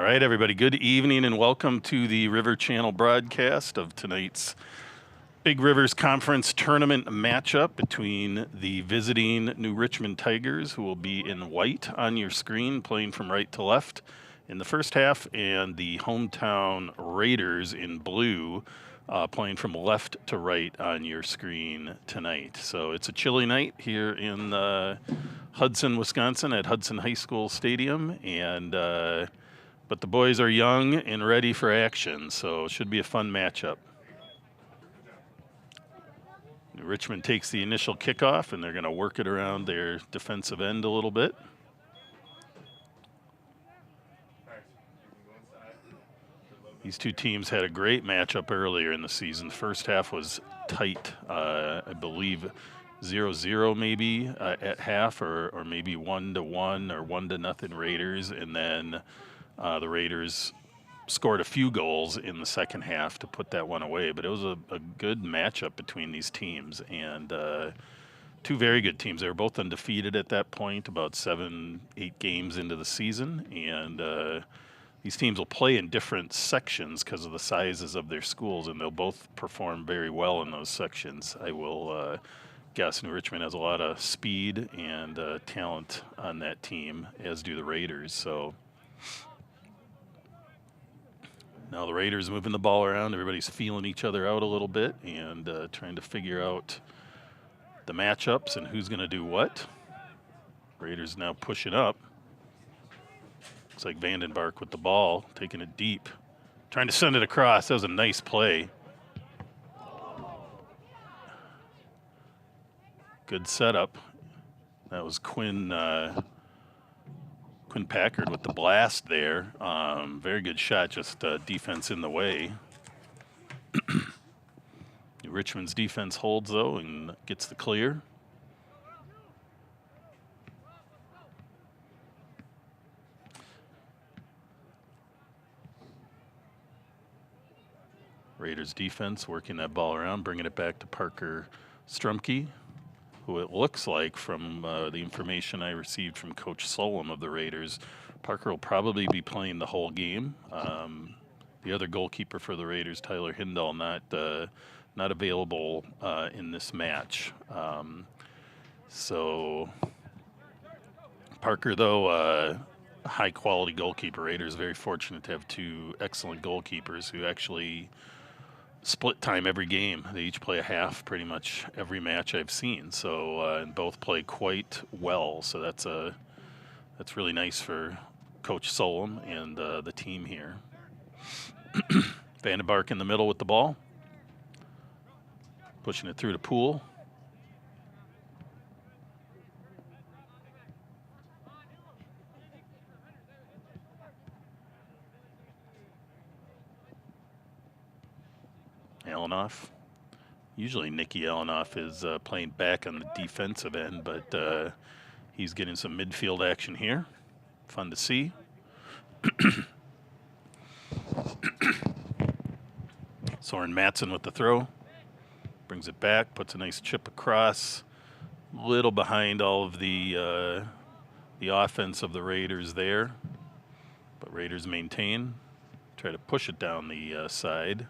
right, everybody. Good evening and welcome to the River Channel broadcast of tonight's Big Rivers Conference tournament matchup between the visiting New Richmond Tigers, who will be in white on your screen, playing from right to left in the first half, and the hometown Raiders in blue, playing from left to right on your screen tonight. So it's a chilly night here in Hudson, Wisconsin at Hudson High School Stadium, and but the boys are young and ready for action, so it should be a fun matchup. Richmond takes the initial kickoff, and they're going to work it around their defensive end a little bit. These two teams had a great matchup earlier in the season. The first half was tight, I believe 0-0 maybe at half, or maybe 1-1 or 1-0 Raiders, and then the Raiders scored a few goals in the second half to put that one away. But it was a good matchup between these teams, and two very good teams. They were both undefeated at that point, about 7-8 games into the season, and these teams will play in different sections because of the sizes of their schools, and they'll both perform very well in those sections. I will guess New Richmond has a lot of speed and talent on that team, as do the Raiders. So now the Raiders moving the ball around. Everybody's feeling each other out a little bit and trying to figure out the matchups and who's going to do what. Raiders now pushing up. Looks like Vandenbark with the ball, taking it deep, trying to send it across. That was a nice play. Good setup. That was Quinn Packard with the blast there. Very good shot, just defense in the way. Richmond's defense holds, though, and gets the clear. Raiders defense working that ball around, bringing it back to Parker Strumke, who it looks like from the information I received from Coach Solom of the Raiders, Parker will probably be playing the whole game. The other goalkeeper for the Raiders, Tyler Hindall, not available in this match. So Parker, though, a high-quality goalkeeper. Raiders very fortunate to have two excellent goalkeepers who actually split time every game. They each play a half pretty much every match I've seen. So and both play quite well. So that's really nice for Coach Solom and the team here. Vandenbark in the middle with the ball, pushing it through to Poole. Alanoff. Usually Nicky Alanoff is playing back on the defensive end, but he's getting some midfield action here. Fun to see. Soren Matson with the throw. Brings it back, puts a nice chip across. Little behind all of the offense of the Raiders there. But Raiders maintain. Try to push it down the side.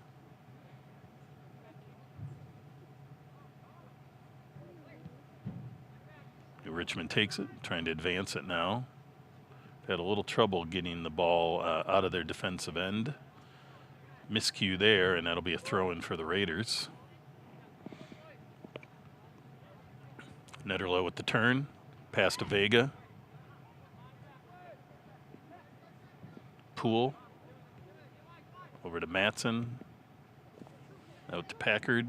Richmond takes it, trying to advance it now. Had a little trouble getting the ball out of their defensive end. Miscue there, and that'll be a throw-in for the Raiders. Netterlow with the turn, pass to Vega. Poole, over to Matson. Out to Packard.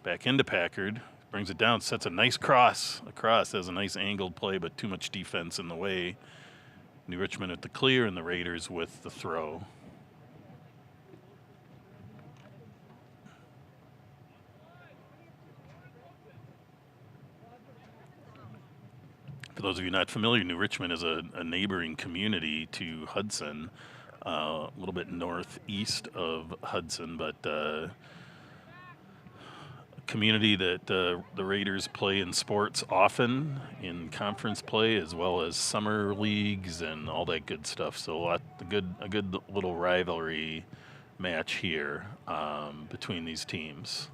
Back into Packard. Brings it down, sets a nice cross across. That was a nice angled play, but too much defense in the way. New Richmond with the clear and the Raiders with the throw. For those of you not familiar, New Richmond is a neighboring community to Hudson, a little bit northeast of Hudson, but community that the Raiders play in sports often, in conference play, as well as summer leagues and all that good stuff. So a good little rivalry match here between these teams.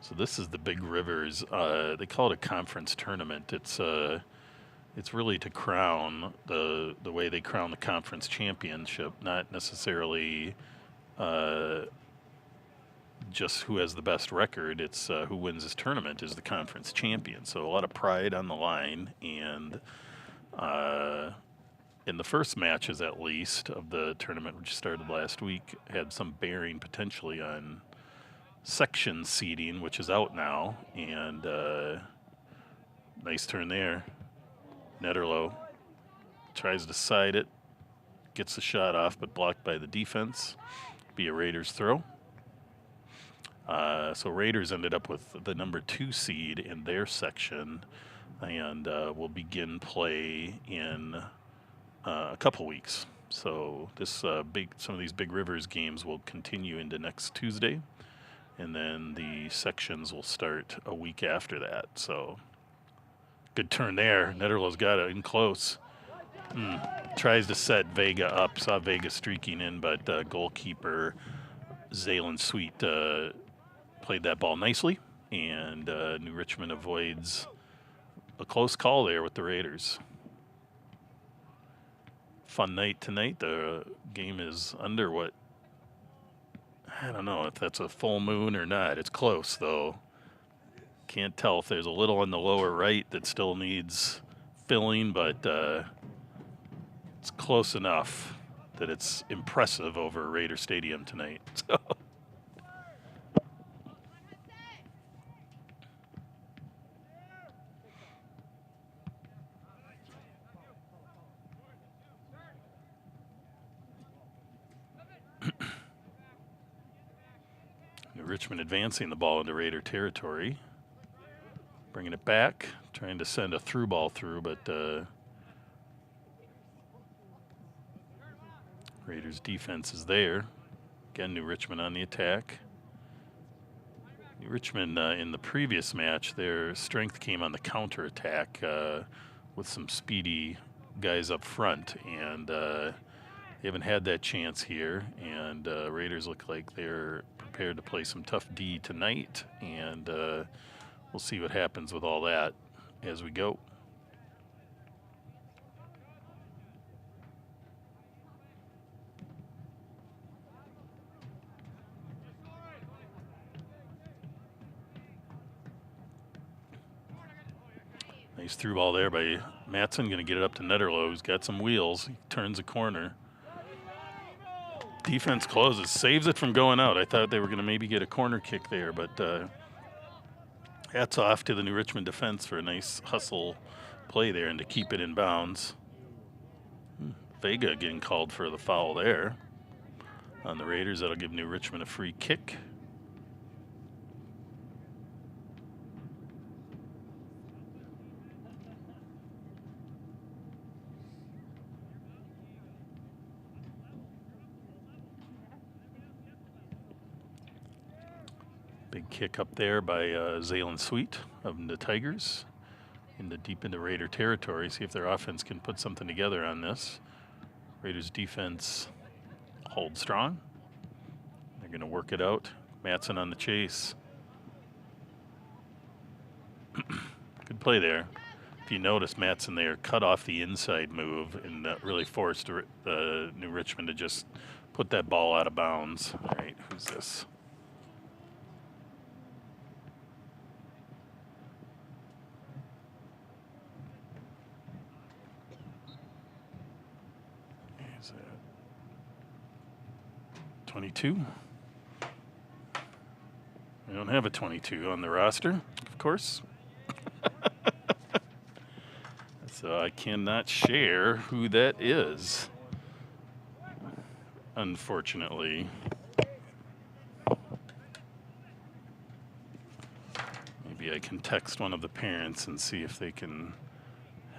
So this is the Big Rivers. They call it a conference tournament. It's really to crown the way they crown the conference championship, not necessarily just who has the best record. It's who wins this tournament is the conference champion. So a lot of pride on the line, and in the first matches, at least, of the tournament, which started last week, had some bearing potentially on section seeding, which is out now. And nice turn there. Netterlow tries to side it, gets the shot off, but blocked by the defense. Be a Raiders throw. So Raiders ended up with the number 2 seed in their section, and will begin play in a couple weeks. So this some of these Big Rivers games will continue into next Tuesday, and then the sections will start a week after that. So good turn there. Netterlow's got it in close. Tries to set Vega up. Saw Vega streaking in, but goalkeeper Zaylen Sweet played that ball nicely, and New Richmond avoids a close call there with the Raiders. Fun night tonight. The game is under what? I don't know if that's a full moon or not. It's close, though. Can't tell if there's a little in the lower right that still needs filling, but it's close enough that it's impressive over Raider Stadium tonight. So. Richmond advancing the ball into Raider territory. Bringing it back, trying to send a through ball through, but Raiders defense is there. Again, New Richmond on the attack. New Richmond in the previous match, their strength came on the counterattack with some speedy guys up front, and they haven't had that chance here, and Raiders look like they're prepared to play some tough D tonight, and we'll see what happens with all that as we go. Nice through ball there by Matson. Going to get it up to Netterlow, who's got some wheels. He turns a corner. Defense closes, saves it from going out. I thought they were going to maybe get a corner kick there, but hats off to the New Richmond defense for a nice hustle play there and to keep it in bounds. Vega getting called for the foul there on the Raiders. That'll give New Richmond a free kick. Big kick up there by Zaylen Sweet of the Tigers deep into Raider territory. See if their offense can put something together on this. Raiders defense holds strong. They're going to work it out. Matson on the chase. Good play there. If you notice, Matson there cut off the inside move and really forced New Richmond to just put that ball out of bounds. All right, who's this? Is that 22? We don't have a 22 on the roster, of course. So I cannot share who that is, unfortunately. Maybe Maybe I can text one of the parents and see if they can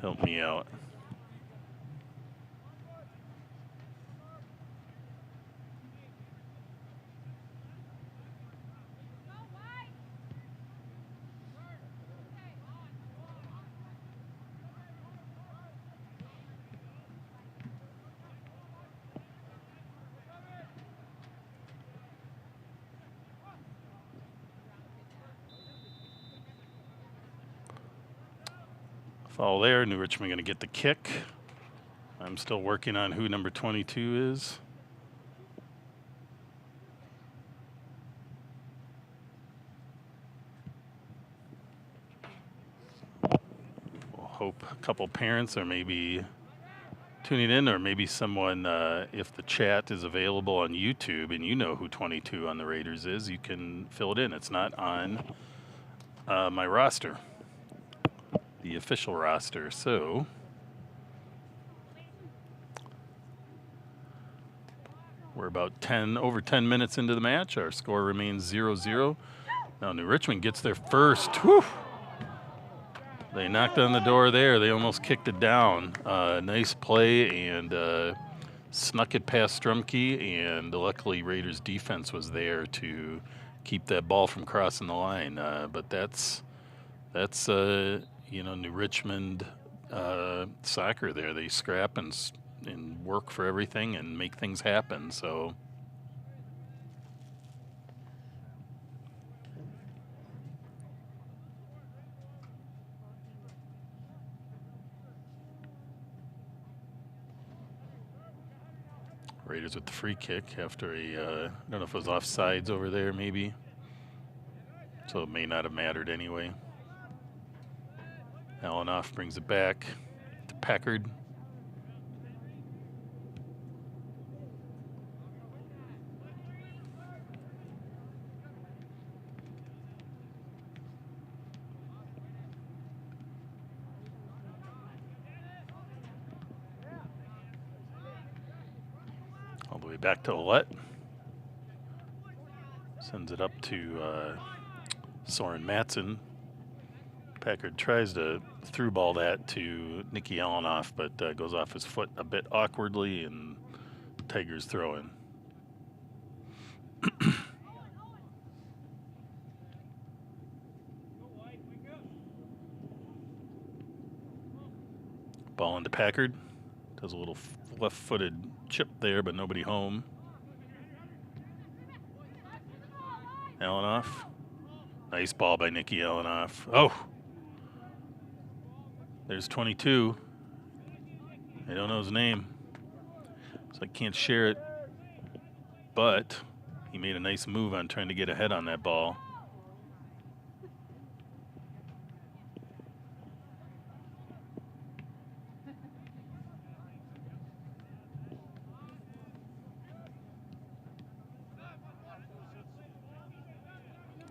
help me out. Foul there. New Richmond going to get the kick. I'm still working on who number 22 is. We'll hope a couple parents are maybe tuning in, or maybe someone, if the chat is available on YouTube and you know who 22 on the Raiders is, you can fill it in. It's not on my roster, the official roster. So we're about over 10 minutes into the match. Our score remains 0-0. Now New Richmond gets their first. Whew. They knocked on the door there. They almost kicked it down. Nice play, and snuck it past Strumke, and luckily Raiders defense was there to keep that ball from crossing the line. But that's New Richmond soccer there. They scrap and work for everything and make things happen. So Raiders with the free kick after I don't know if it was offsides over there maybe. So it may not have mattered anyway. Allenoff brings it back to Packard. All the way back to Ouellette. Sends it up to Soren Matson. Packard tries to through ball that to Nicky Allenoff, but goes off his foot a bit awkwardly, and Tigers throw in. Ball into Packard. Does a little left-footed chip there, but nobody home. Allenoff. Nice ball by Nicky Allenoff. Oh! There's 22. I don't know his name, so I can't share it. But he made a nice move on trying to get ahead on that ball.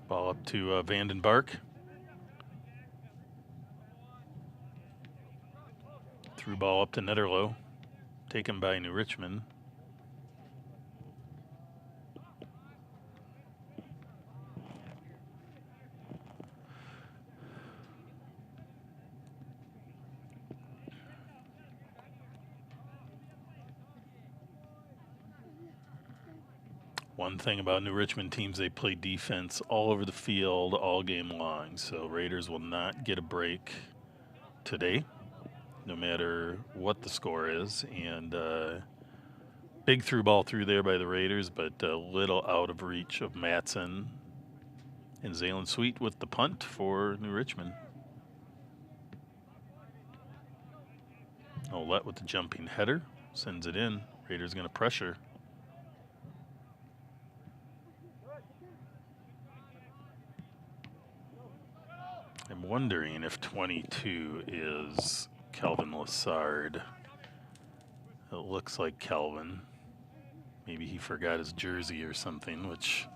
Ball up to Vanden Bark. Through ball up to Netterlow. Taken by New Richmond. One thing about New Richmond teams, they play defense all over the field all game long. So Raiders will not get a break today, no matter what the score is. And big through ball through there by the Raiders, but a little out of reach of Matson. And Zaylen Sweet with the punt for New Richmond. Ouellette with the jumping header. Sends it in. Raiders going to pressure. I'm wondering if 22 is Kelvin Lassard. It looks like Kelvin. Maybe he forgot his jersey or something, which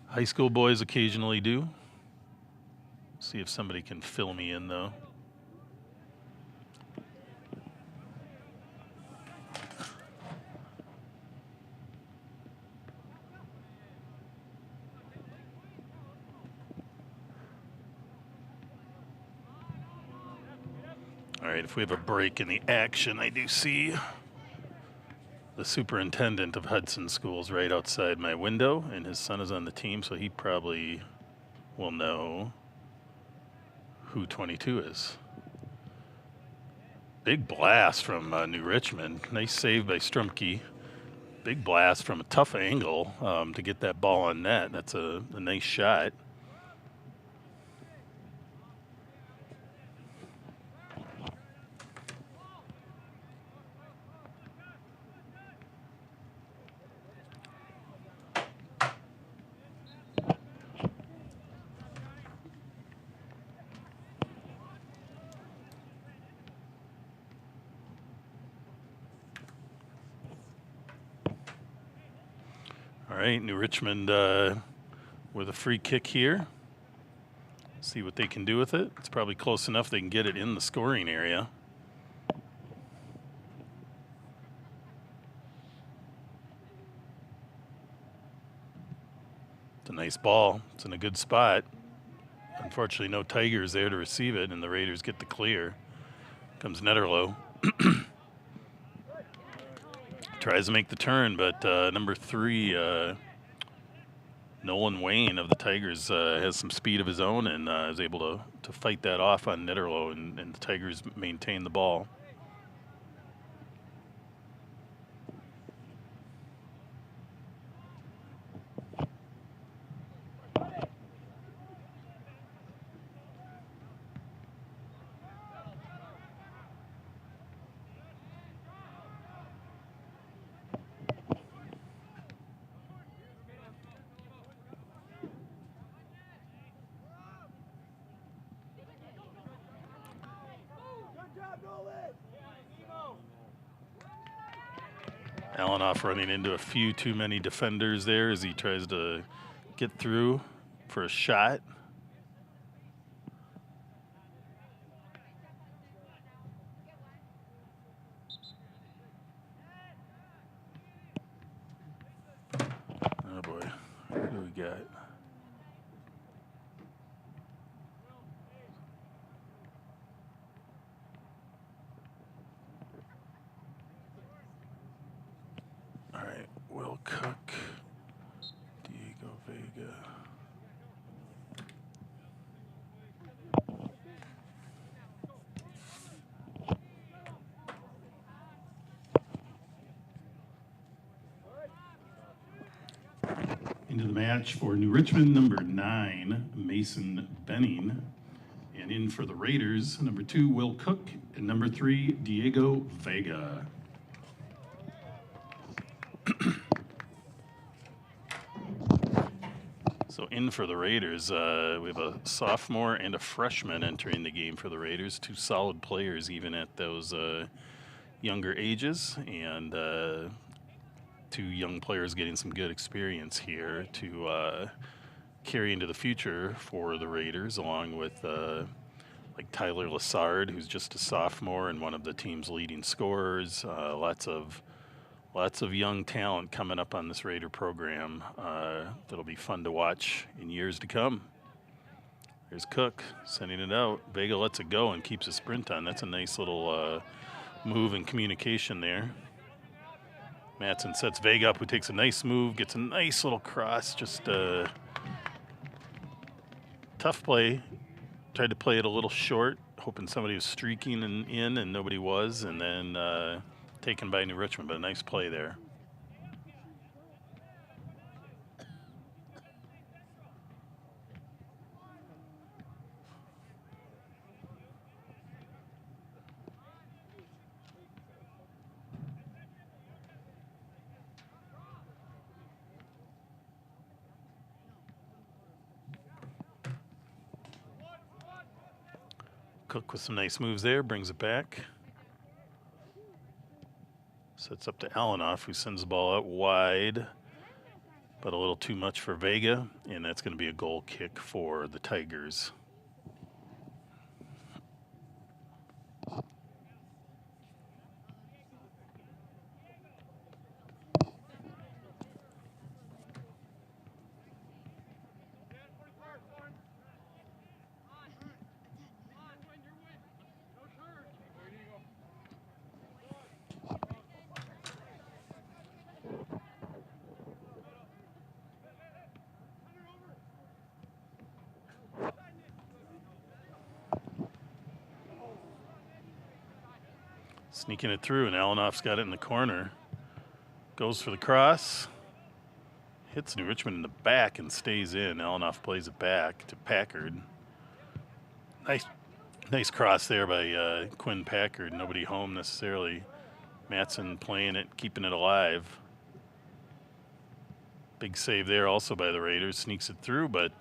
high school boys occasionally do. See if somebody can fill me in, though. right, if we have a break in the action, I do see the superintendent of Hudson Schools right outside my window, and his son is on the team, so he probably will know who 22 is. Big blast from New Richmond. Nice save by Strumke. Big blast from a tough angle to get that ball on net. That's a nice shot. All right, New Richmond with a free kick here. See what they can do with it. It's probably close enough they can get it in the scoring area. It's a nice ball. It's in a good spot. Unfortunately, no Tigers there to receive it, and the Raiders get the clear. Comes Netterlow. Tries to make the turn, but number 3, Nolan Wayne of the Tigers, has some speed of his own and is able to fight that off on Netterlow, and the Tigers maintain the ball. Alanoff running into a few too many defenders there as he tries to get through for a shot. Oh boy, what do we got? All right, Will Cook, Diego Vega. Into the match for New Richmond, number 9, Mason Benning. And in for the Raiders, number 2, Will Cook, and number 3, Diego Vega. So in for the Raiders, we have a sophomore and a freshman entering the game for the Raiders. 2 solid players even at those younger ages, and 2 young players getting some good experience here to carry into the future for the Raiders, along with like Tyler Lassard, who's just a sophomore and one of the team's leading scorers. Lots of young talent coming up on this Raider program that'll be fun to watch in years to come. There's Cook sending it out. Vega lets it go and keeps a sprint on. That's a nice little move and communication there. Matson sets Vega up, who takes a nice move, gets a nice little cross. Just tough play. Tried to play it a little short, hoping somebody was streaking in and nobody was, and then taken by New Richmond, but a nice play there. Cook with some nice moves there, brings it back. Sets up to Alanoff, who sends the ball out wide, but a little too much for Vega, and that's going to be a goal kick for the Tigers. Sneaking it through, and Alanoff's got it in the corner. Goes for the cross. Hits New Richmond in the back and stays in. Alanoff plays it back to Packard. Nice cross there by Quinn Packard. Nobody home necessarily. Matson playing it, keeping it alive. Big save there also by the Raiders. Sneaks it through, but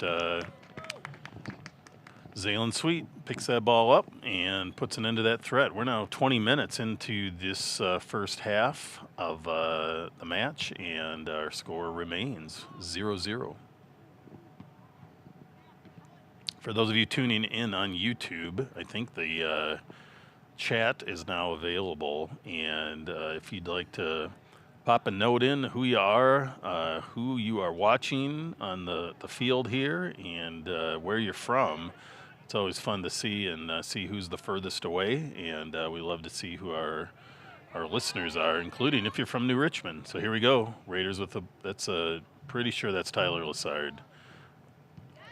Zaylen Sweet picks that ball up and puts an end to that threat. We're now 20 minutes into this first half of the match, and our score remains 0-0. For those of you tuning in on YouTube, I think the chat is now available, and if you'd like to pop a note in who you are watching on the field here, and where you're from. It's always fun to see and see who's the furthest away, and we love to see who our listeners are, including if you're from New Richmond. So here we go. Raiders with pretty sure that's Tyler Lassard.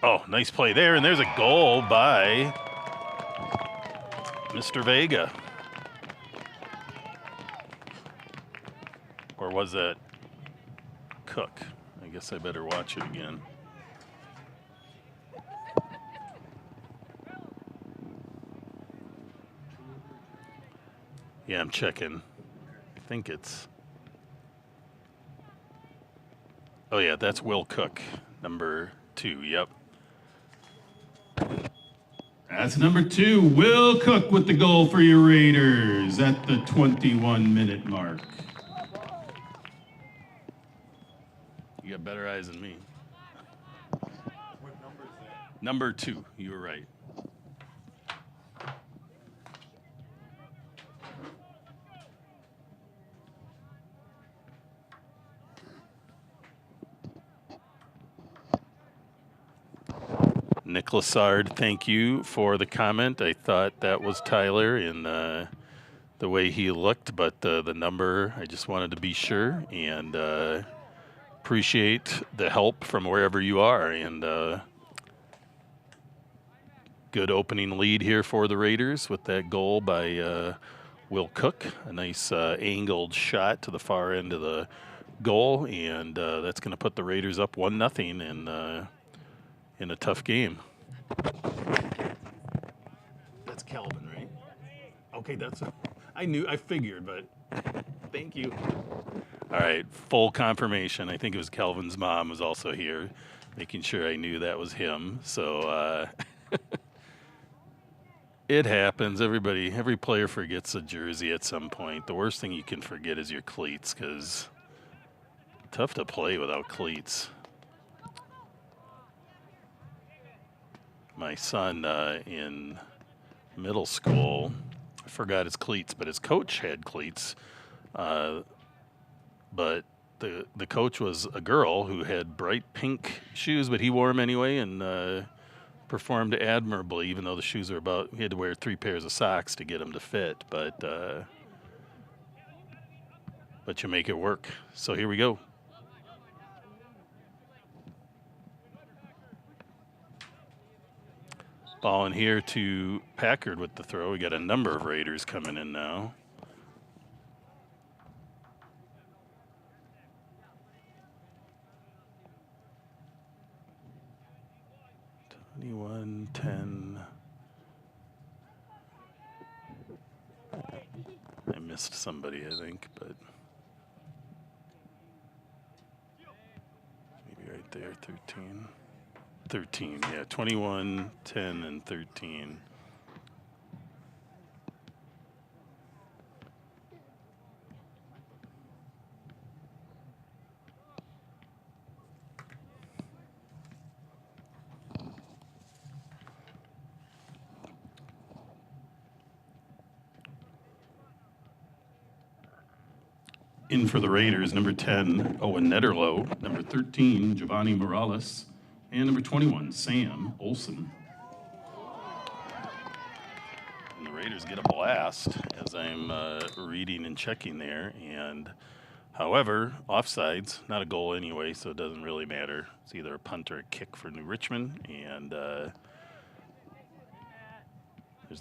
Oh, nice play there, and there's a goal by Mr. Vega. Or was that Cook? I guess I better watch it again. Yeah, I'm checking. I think it's... Oh, yeah, that's Will Cook, number 2. Yep. That's number 2. Will Cook with the goal for your Raiders at the 21-minute mark. You got better eyes than me. What number is that? Number 2. You were right. Nick Lassard, thank you for the comment. I thought that was Tyler in the way he looked, but the number, I just wanted to be sure, and appreciate the help from wherever you are. And good opening lead here for the Raiders with that goal by Will Cook. A nice angled shot to the far end of the goal, and that's going to put the Raiders up 1-0 in a tough game. That's Calvin, right? Okay, I figured, but thank you. All right, full confirmation. I think it was Calvin's mom was also here, making sure I knew that was him. So it happens. Every player forgets a jersey at some point. The worst thing you can forget is your cleats, because tough to play without cleats. My son in middle school, I forgot his cleats, but his coach had cleats. But the coach was a girl who had bright pink shoes, but he wore them anyway and performed admirably, even though the shoes are he had to wear 3 pairs of socks to get them to fit. But you make it work. So here we go. Ball in here to Packard with the throw. We got a number of Raiders coming in now. $21-10. I missed somebody, I think, but maybe right there, 13. 13, yeah, 21, 10, and 13. In for the Raiders, number 10, Owen Netterlow, number 13, Giovanni Morales, and number 21, Sam Olson. And the Raiders get a blast as I'm reading and checking there. And however, offsides, not a goal anyway, so it doesn't really matter. It's either a punt or a kick for New Richmond. And there's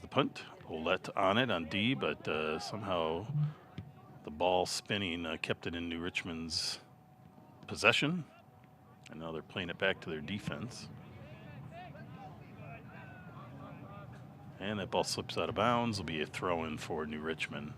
the punt Ouellette on it on D, but somehow the ball spinning kept it in New Richmond's possession. And now they're playing it back to their defense. And that ball slips out of bounds. Will be a throw-in for New Richmond.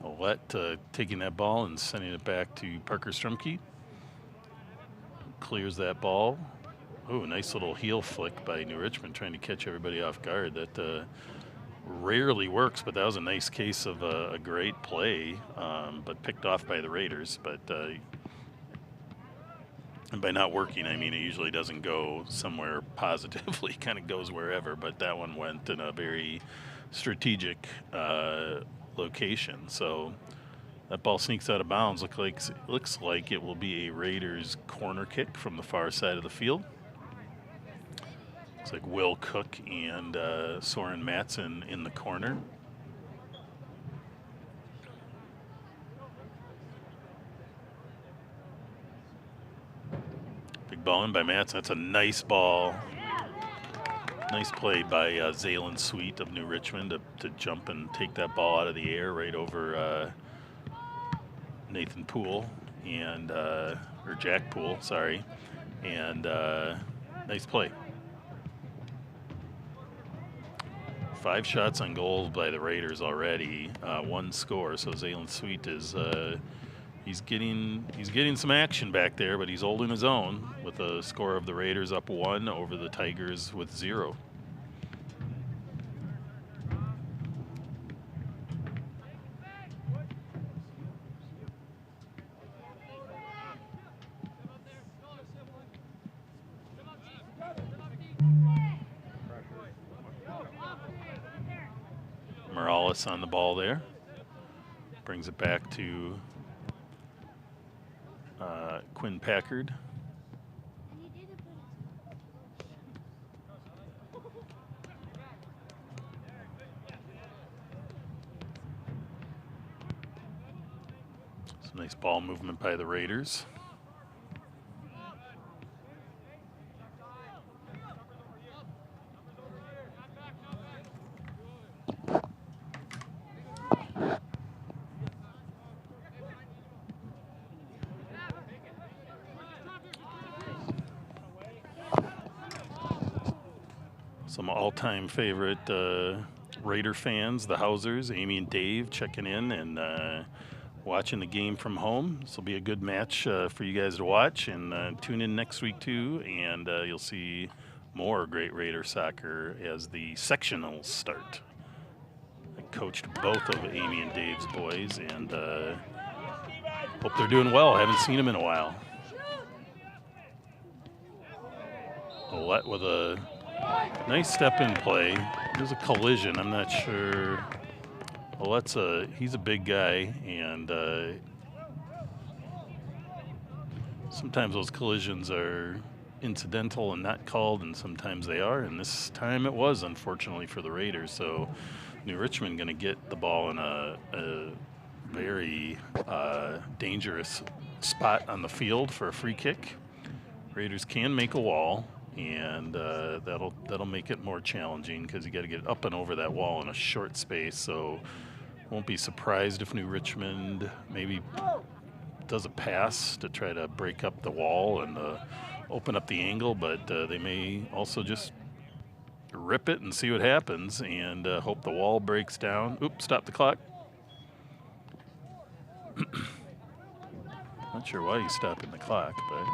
Ouellette taking that ball and sending it back to Parker Strumke. Clears that ball. Oh, nice little heel flick by New Richmond, trying to catch everybody off guard. That rarely works, but that was a nice case of a great play, but picked off by the Raiders. But and by not working, I mean it usually doesn't go somewhere positively, kind of goes wherever, but that one went in a very strategic location. So that ball sneaks out of bounds. Looks like it will be a Raiders corner kick from the far side of the field. Looks like Will Cook and Soren Matson in the corner. Big ball in by Matson. That's a nice ball. Nice play by Zaylen Sweet of New Richmond to jump and take that ball out of the air right over Nathan Poole and or Jack Poole, sorry, and nice play. 5 shots on goal by the Raiders already, 1 score. So Zaylen Sweet is he's getting some action back there, but he's holding his own with a score of the Raiders up 1 over the Tigers with 0. Morales on the ball there. Brings it back to Quinn Packard. Some nice ball movement by the Raiders. Some all-time favorite Raider fans, the Hausers, Amy and Dave, checking in and watching the game from home. This will be a good match for you guys to watch, and tune in next week too, and you'll see more great Raider soccer as the sectionals start. I coached both of Amy and Dave's boys, and hope they're doing well. I haven't seen them in a while. Ouellette with a nice step-in play. There's a collision. I'm not sure. He's a big guy, and sometimes those collisions are incidental and not called, and sometimes they are. And this time it was, unfortunately, for the Raiders. So New Richmond going to get the ball in a very dangerous spot on the field for a free kick. Raiders can make a wall, and that'll make it more challenging because you got to get up and over that wall in a short space. So won't be surprised if New Richmond maybe does a pass to try to break up the wall and open up the angle, but they may also just rip it and see what happens and hope the wall breaks down. Oops, stop the clock. Not sure why he's stopping the clock, but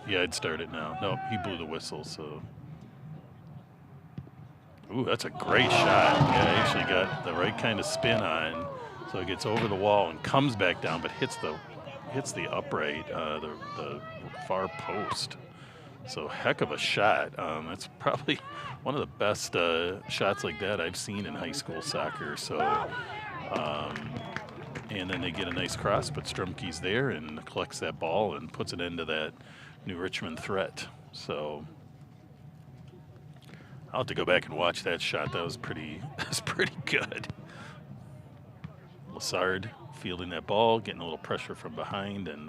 yeah, I'd start it now. No, he blew the whistle, so. Ooh, that's a great shot. Yeah, actually got the right kind of spin on, so it gets over the wall and comes back down, but hits the upright, the far post. So heck of a shot. That's probably one of the best shots like that I've seen in high school soccer. So, and then they get a nice cross, but Strumke's there and collects that ball and puts it into that New Richmond threat. So I'll have to go back and watch that shot. That was pretty good. Lassard fielding that ball, getting a little pressure from behind, and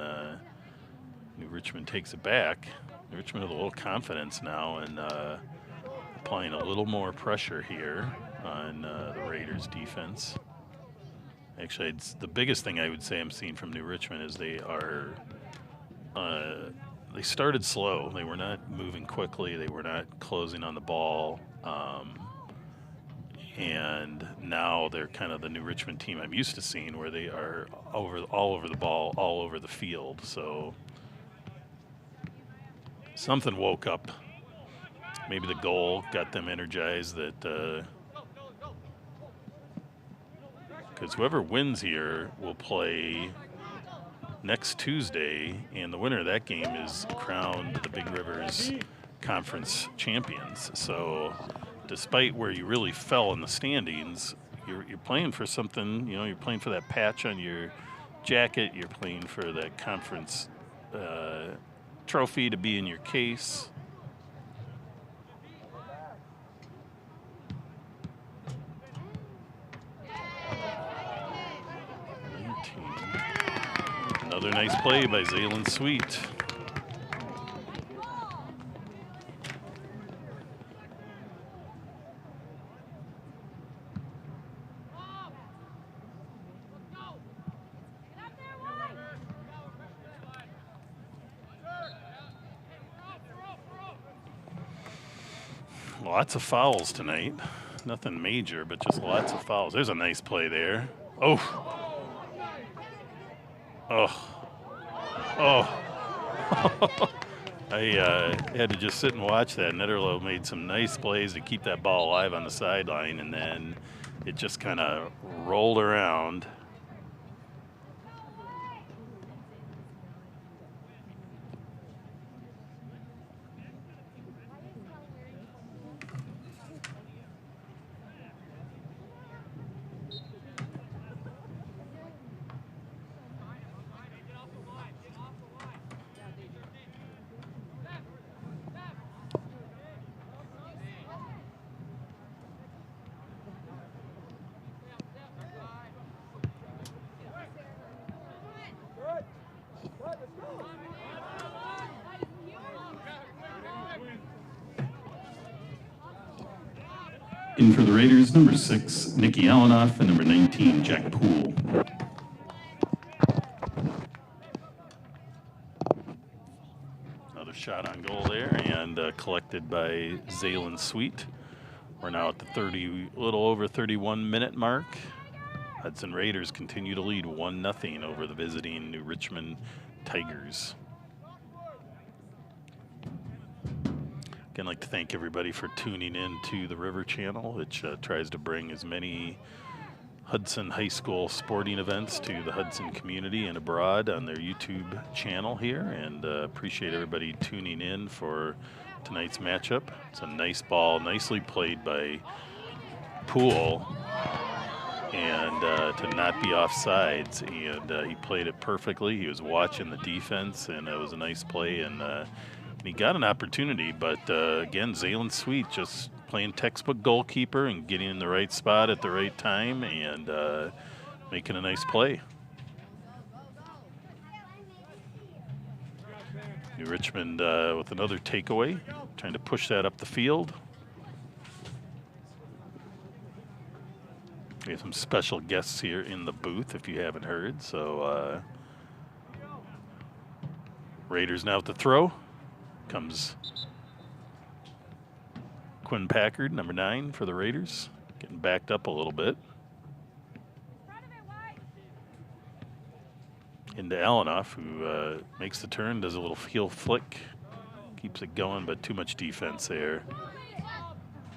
New Richmond takes it back. New Richmond with a little confidence now and applying a little more pressure here on the Raiders defense. Actually, it's the biggest thing I would say I'm seeing from New Richmond is they started slow. They were not moving quickly. They were not closing on the ball. And now they're kind of the New Richmond team I'm used to seeing, where they are all over the ball, all over the field. So something woke up. Maybe the goal got them energized that because whoever wins here will play next Tuesday, and the winner of that game is crowned the Big Rivers Conference champions. So despite where you really fell in the standings, you're playing for something. You know, you're playing for that patch on your jacket. You're playing for that conference trophy to be in your case. Another nice play by Zaylen Sweet. Lots of fouls tonight. Nothing major, but just lots of fouls. There's a nice play there. Oh. I had to just sit and watch that. Netterlow made some nice plays to keep that ball alive on the sideline, and then it just kind of rolled around. In for the Raiders, number 6, Nicky Alanoff, and number 19, Jack Poole. Another shot on goal there, and collected by Zaylen Sweet. We're now at the little over 31-minute mark. Hudson Raiders continue to lead 1-0 over the visiting New Richmond Tigers. Again, I'd like to thank everybody for tuning in to the River Channel, which tries to bring as many Hudson High School sporting events to the Hudson community and abroad on their YouTube channel here, and appreciate everybody tuning in for tonight's matchup. It's a nice ball, nicely played by Poole, and to not be offsides, and he played it perfectly. He was watching the defense, and it was a nice play, and he got an opportunity, but again, Zaylen Sweet just playing textbook goalkeeper and getting in the right spot at the right time and making a nice play. New Richmond with another takeaway, trying to push that up the field. We have some special guests here in the booth, if you haven't heard. So Raiders now at the throw. Comes Quinn Packard, number 9 for the Raiders, getting backed up a little bit. Into Alanoff, who makes the turn, does a little heel flick, keeps it going, but too much defense there.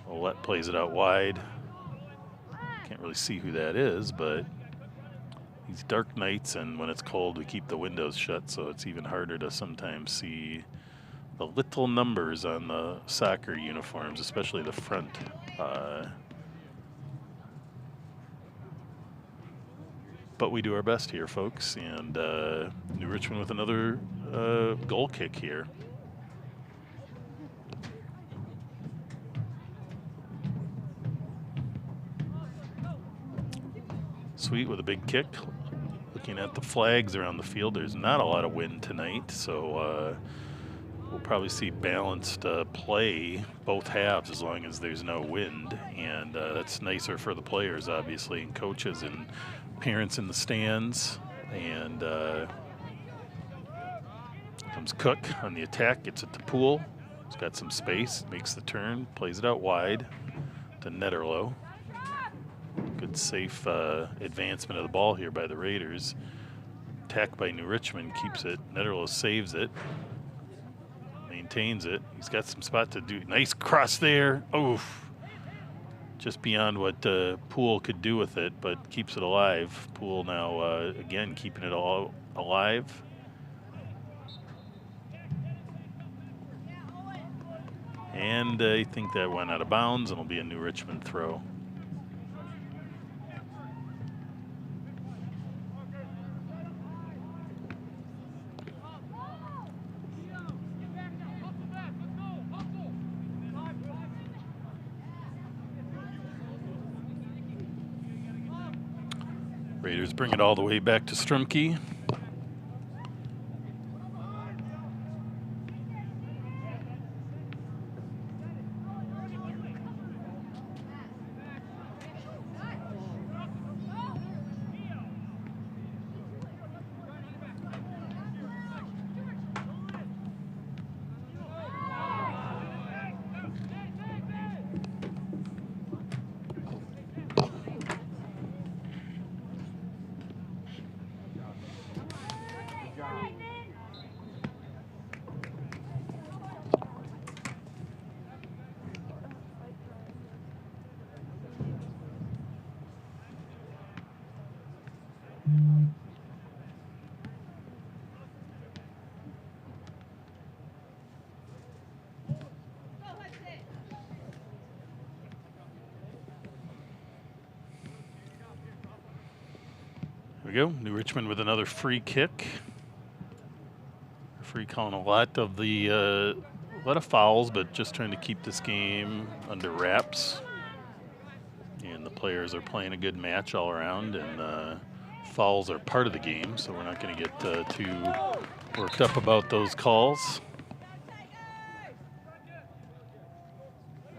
Ouellette plays it out wide. Can't really see who that is, but these dark nights, and when it's cold, we keep the windows shut, so it's even harder to sometimes see the little numbers on the soccer uniforms, especially the front. But we do our best here, folks, and New Richmond with another goal kick here. Sweet with a big kick, Looking at the flags around the field, there's not a lot of wind tonight, so we'll probably see balanced play both halves as long as there's no wind, and that's nicer for the players, obviously, and coaches and parents in the stands. And comes Cook on the attack, gets it to Poole. He's got some space, makes the turn, plays it out wide to Netterlow. Good safe advancement of the ball here by the Raiders. Attack by New Richmond, keeps it. Netterlow saves it. Maintains it. He's got some spot to do. Nice cross there. Oof. Just beyond what Poole could do with it, but keeps it alive. Poole now, again, keeping it all alive. And I think that went out of bounds and will be a New Richmond throw. Raiders bring it all the way back to Strumke. We go. New Richmond with another free kick. Free calling a lot of fouls, but just trying to keep this game under wraps. And the players are playing a good match all around, and fouls are part of the game, so we're not going to get too worked up about those calls.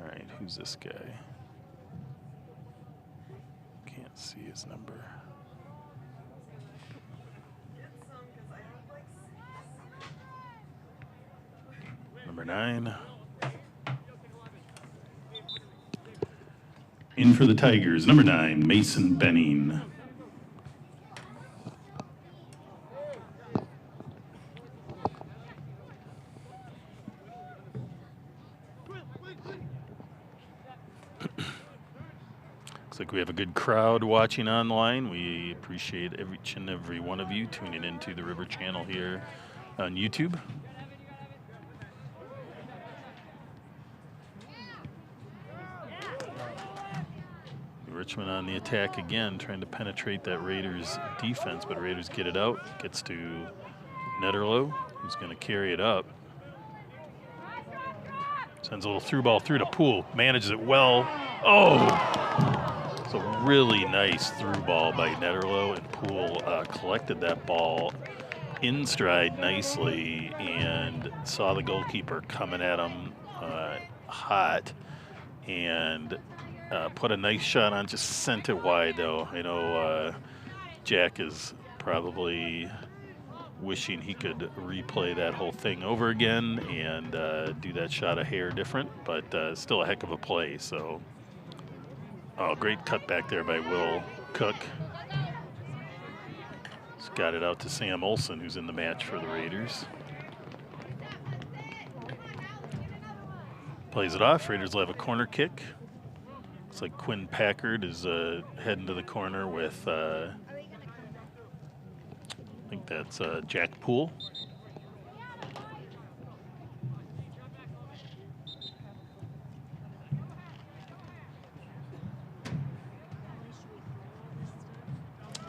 All right, who's this guy? Can't see his number. Number 9. In for the Tigers, number 9, Mason Benning. Looks like we have a good crowd watching online. We appreciate each and every one of you tuning into the River Channel here on YouTube. Richmond on the attack again, trying to penetrate that Raiders defense, but Raiders get it out. Gets to Netterlow, who's going to carry it up. Sends a little through ball through to Poole. Manages it well. Oh! It's a really nice through ball by Netterlow, and Poole collected that ball in stride nicely and saw the goalkeeper coming at him hot, and put a nice shot on, just sent it wide, though. I know Jack is probably wishing he could replay that whole thing over again and do that shot a hair different, but still a heck of a play. So, oh, great cut back there by Will Cook. He's got it out to Sam Olsen, who's in the match for the Raiders. Plays it off. Raiders will have a corner kick. Looks like Quinn Packard is heading to the corner with, I think that's Jack Poole.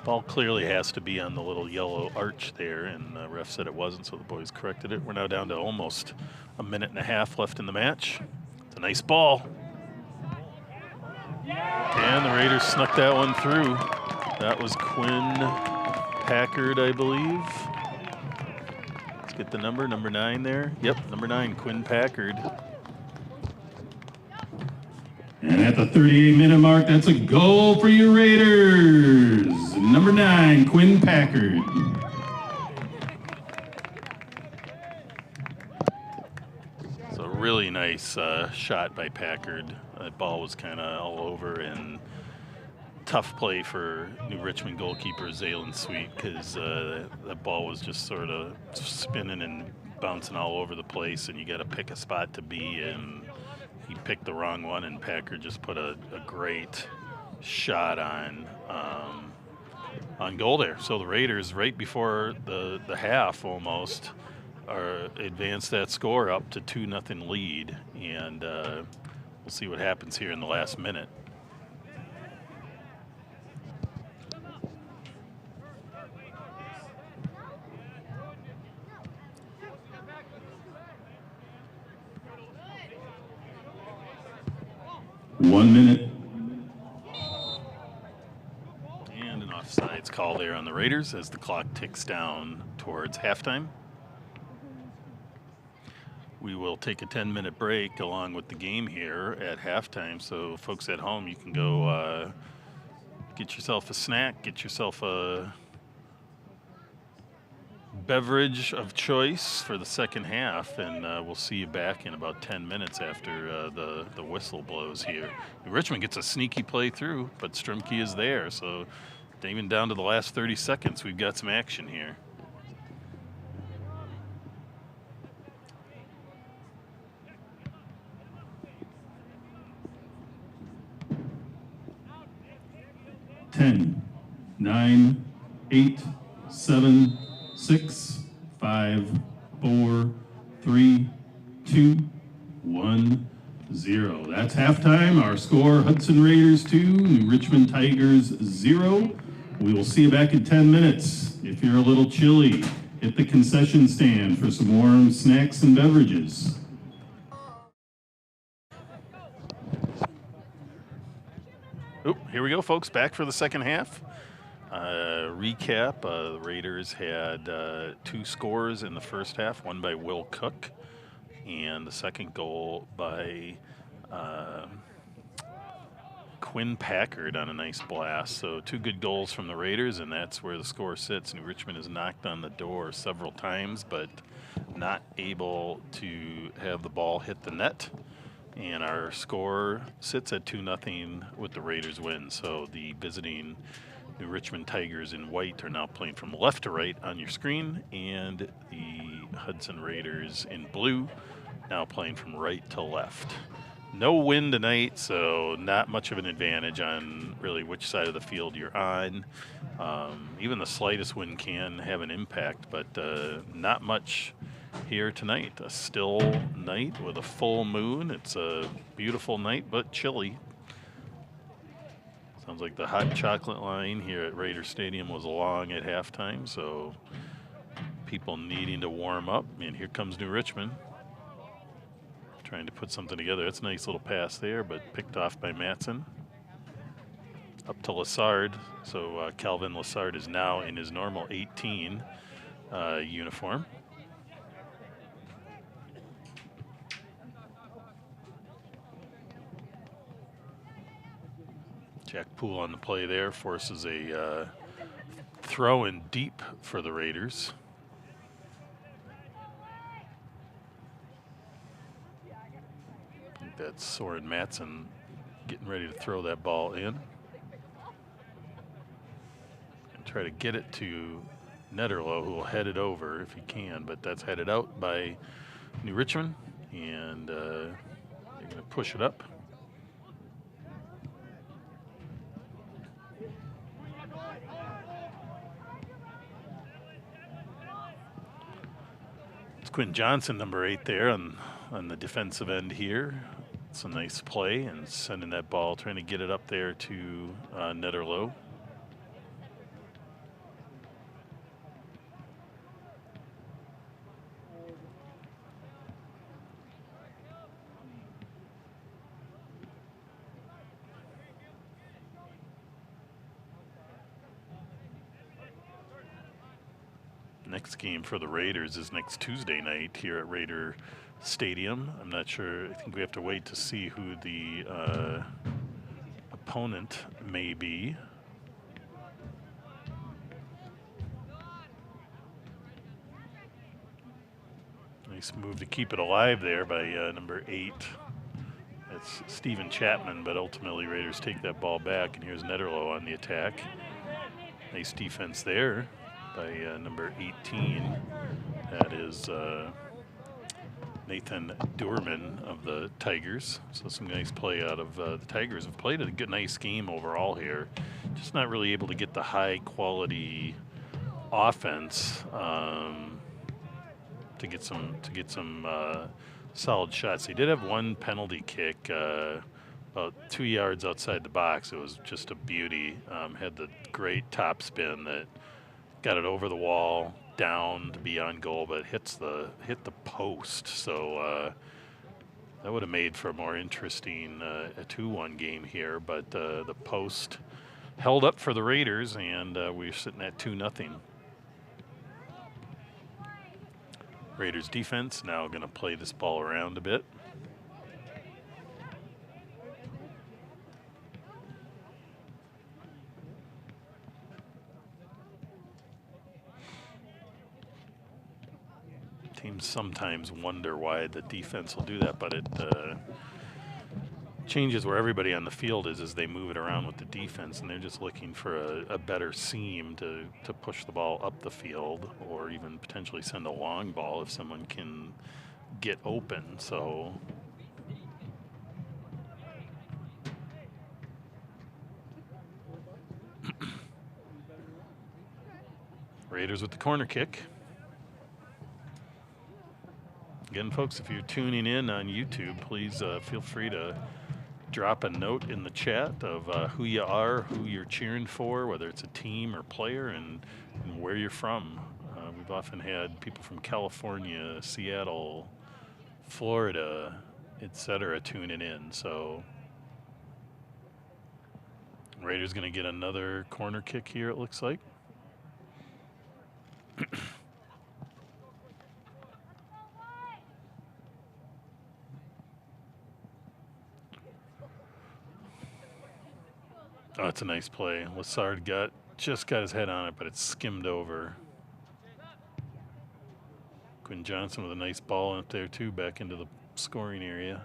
Ball clearly has to be on the little yellow arch there, and the ref said it wasn't, so the boys corrected it. We're now down to almost a minute and a half left in the match. It's a nice ball. And the Raiders snuck that one through. That was Quinn Packard, I believe. Let's get the number 9 there. Yep, number 9, Quinn Packard. And at the 38-minute mark, that's a goal for your Raiders. Number 9, Quinn Packard. So really nice shot by Packard. That ball was kind of all over, and tough play for New Richmond goalkeeper Zaylen Sweet, because that ball was just sort of spinning and bouncing all over the place, and you got to pick a spot to be in. He picked the wrong one, and Packard just put a great shot on goal there. So the Raiders, right before the half almost, advanced that score up to 2-0 lead, and we'll see what happens here in the last minute. One minute. And an offsides call there on the Raiders as the clock ticks down towards halftime. We will take a 10-minute break along with the game here at halftime. So folks at home, you can go get yourself a snack, get yourself a beverage of choice for the second half, and we'll see you back in about 10 minutes after the whistle blows here. Richmond gets a sneaky play through, but Strumke is there, so even down to the last 30 seconds, we've got some action here. Ten, 9, 8, 7, 6, 5, 4, 3, 2, 1, 0. That's halftime. Our score, Hudson Raiders 2, New Richmond Tigers 0. We will see you back in 10 minutes. If you're a little chilly, hit the concession stand for some warm snacks and beverages. Oh, here we go, folks. Back for the second half. Recap, the Raiders had 2 scores in the first half, one by Will Cook, and the second goal by Quinn Packard on a nice blast. So 2 good goals from the Raiders, and that's where the score sits. New Richmond has knocked on the door several times, but not able to have the ball hit the net. And our score sits at 2-0 with the Raiders win. So the visiting New Richmond Tigers in white are now playing from left to right on your screen, and the Hudson Raiders in blue now playing from right to left. No wind tonight, so not much of an advantage on really which side of the field you're on. Even the slightest wind can have an impact, but not much here tonight. A still night with a full moon. It's a beautiful night, but chilly. Sounds like the hot chocolate line here at Raider Stadium was along at halftime, so people needing to warm up. And here comes New Richmond, trying to put something together. That's a nice little pass there, but picked off by Matson. Up to Lassard. So Calvin Lassard is now in his normal 18 uniform. Jack Poole on the play there, forces a throw in deep for the Raiders. I think that's Soren Matson getting ready to throw that ball in. And try to get it to Netterlow, who will head it over if he can, but that's headed out by New Richmond, and they're going to push it up. Quinn Johnson, number 8 there on the defensive end here. It's a nice play and sending that ball, trying to get it up there to Netterlow. next game for the Raiders is next Tuesday night here at Raider Stadium. I'm not sure. I think we have to wait to see who the opponent may be. Nice move to keep it alive there by number 8. That's Steven Chapman, but ultimately Raiders take that ball back, and here's Netterlow on the attack. Nice defense there by number 18. That is Nathan Doorman of the Tigers. So some nice play out of the Tigers. Have played a good, nice game overall here. Just not really able to get the high quality offense to get some solid shots. They did have one penalty kick about 2 yards outside the box. It was just a beauty. Had the great top spin that got it over the wall, down to be on goal, but hit the post. So that would have made for a more interesting a 2-1 game here. But the post held up for the Raiders, and we're sitting at 2-0. Raiders defense now going to play this ball around a bit. Teams sometimes wonder why the defense will do that, but it changes where everybody on the field is as they move it around with the defense, and they're just looking for a better seam to push the ball up the field, or even potentially send a long ball if someone can get open. So Raiders with the corner kick. Again, folks, if you're tuning in on YouTube, please feel free to drop a note in the chat of who you are, who you're cheering for, whether it's a team or player, and where you're from. We've often had people from California, Seattle, Florida, etc. tuning in. So Raiders going to get another corner kick here, it looks like. Oh, it's a nice play. Lassard just got his head on it, but it skimmed over. Quinn Johnson with a nice ball up there too, back into the scoring area.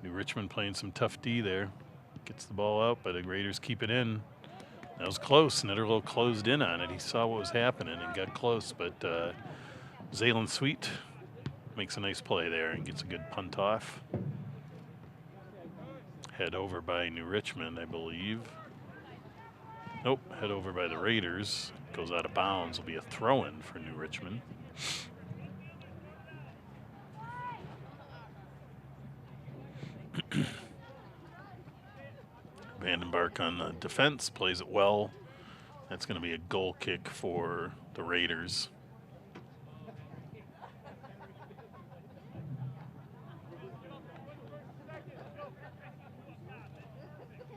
New Richmond playing some tough D there. Gets the ball out, but the Raiders keep it in. That was close. Netterlow closed in on it. He saw what was happening and got close, but Zaylen Sweet makes a nice play there and gets a good punt off. Head over by New Richmond, I believe. Nope, head over by the Raiders. Goes out of bounds. Will be a throw-in for New Richmond. Vandenberg on the defense, plays it well. That's going to be a goal kick for the Raiders.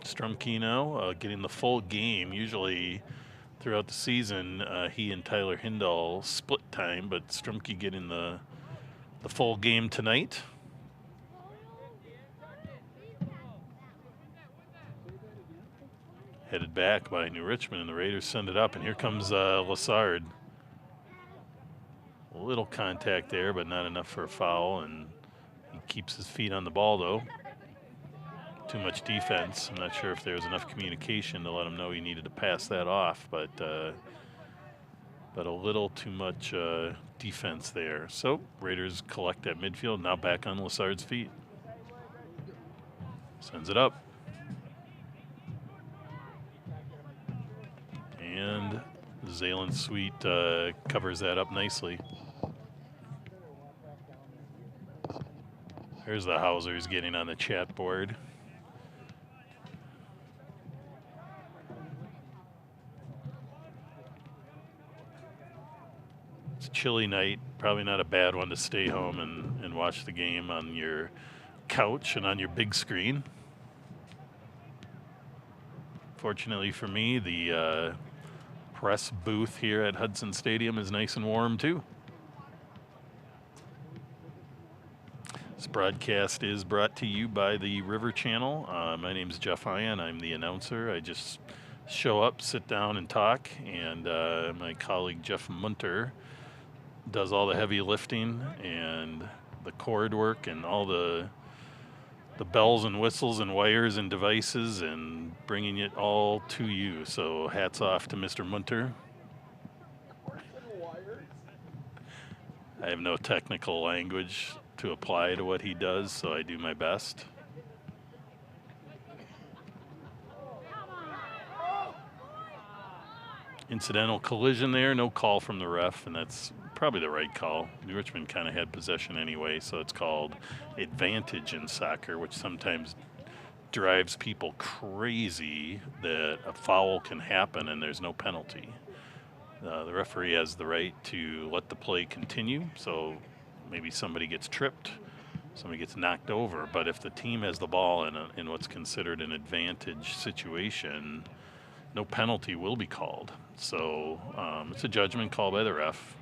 Strumke now getting the full game. Usually throughout the season, he and Tyler Hindall split time, but Strumke getting the full game tonight. Headed back by New Richmond, and the Raiders send it up, and here comes Lassard. A little contact there, but not enough for a foul, and he keeps his feet on the ball, though. Too much defense. I'm not sure if there was enough communication to let him know he needed to pass that off, but a little too much defense there. So Raiders collect at midfield, now back on Lassard's feet. Sends it up. And Zaylen Sweet covers that up nicely. There's the Hausers getting on the chat board. It's a chilly night, probably not a bad one to stay home and watch the game on your couch and on your big screen. Fortunately for me, the press booth here at Hudson Stadium is nice and warm too. This broadcast is brought to you by the River Channel. My name is Jeff Ian. I'm the announcer. I just show up, sit down, and talk, and my colleague Jeff Munter does all the heavy lifting and the cord work and all the bells and whistles and wires and devices and bringing it all to you. So hats off to Mr. Munter. I have no technical language to apply to what he does, so I do my best. Incidental collision there, no call from the ref, and that's probably the right call. New Richmond kind of had possession anyway, so it's called advantage in soccer, which sometimes drives people crazy that a foul can happen and there's no penalty. The referee has the right to let the play continue, so maybe somebody gets tripped, somebody gets knocked over, but if the team has the ball in what's considered an advantage situation, no penalty will be called. So it's a judgment call by the ref,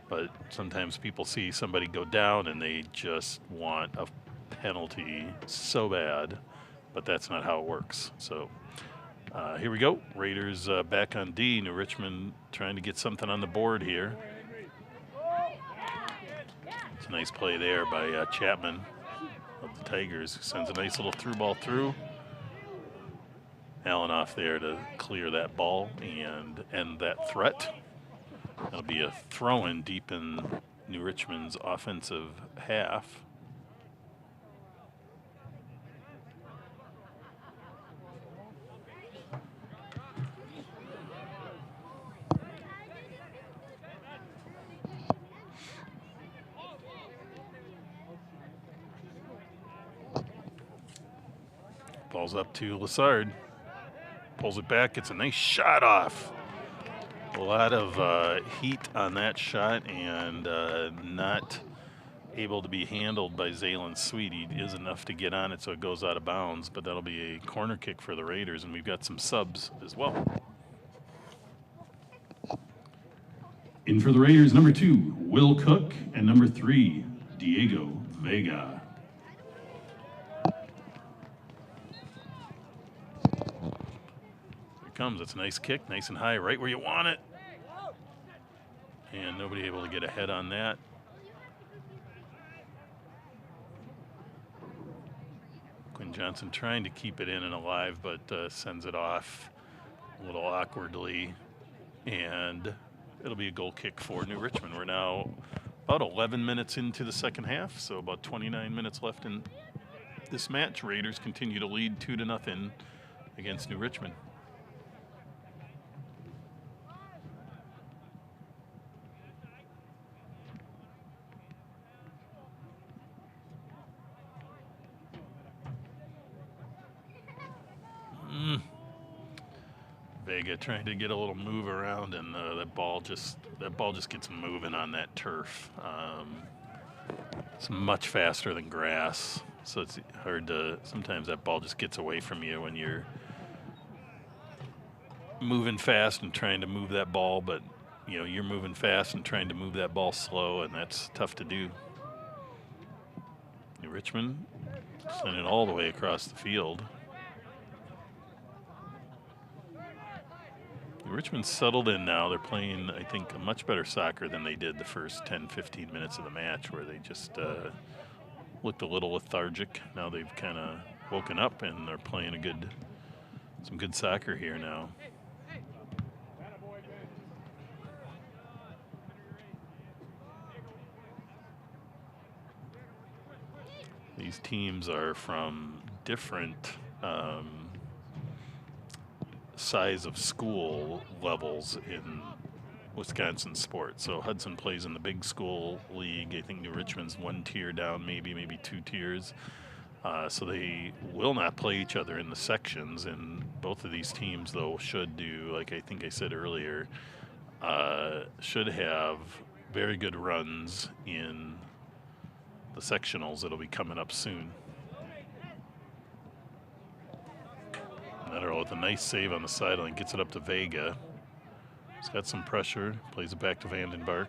but sometimes people see somebody go down and they just want a penalty so bad, but that's not how it works. So here we go. Raiders back on D. New Richmond trying to get something on the board here. It's a nice play there by Chapman of the Tigers, who sends a nice little through ball through. Allen off there to clear that ball and end that threat. That'll be a throw-in deep in New Richmond's offensive half. Ball's up to Lassard. Pulls it back. It's a nice shot off. A lot of heat on that shot and not able to be handled by Zaylen Sweet. He is enough to get on it so it goes out of bounds, but that'll be a corner kick for the Raiders, and we've got some subs as well. In for the Raiders, number 2, Will Cook, and number 3, Diego Vega. Comes. It's a nice kick, nice and high, right where you want it. And nobody able to get ahead on that. Quinn Johnson trying to keep it in and alive, but sends it off a little awkwardly. And it'll be a goal kick for New Richmond. We're now about 11 minutes into the second half, so about 29 minutes left in this match. Raiders continue to lead 2-0 against New Richmond. Vega trying to get a little move around, and that ball just gets moving on that turf. It's much faster than grass, so it's hard to. Sometimes that ball just gets away from you when you're moving fast and trying to move that ball, but you know you're moving fast and trying to move that ball slow, and that's tough to do. New Richmond sending it all the way across the field. Richmond's settled in now. They're playing, I think, a much better soccer than they did the first 10, 15 minutes of the match, where they just looked a little lethargic. Now they've kind of woken up and they're playing some good soccer here now. These teams are from different size of school levels in Wisconsin sports. So Hudson plays in the big school league. I think New Richmond's one tier down, maybe 2 tiers. So they will not play each other in the sections, and both of these teams, though, should do, like I think I said earlier, should have very good runs in the sectionals that'll be coming up soon. And Netterl with a nice save on the sideline, gets it up to Vega. He's got some pressure, plays it back to Vandenberg.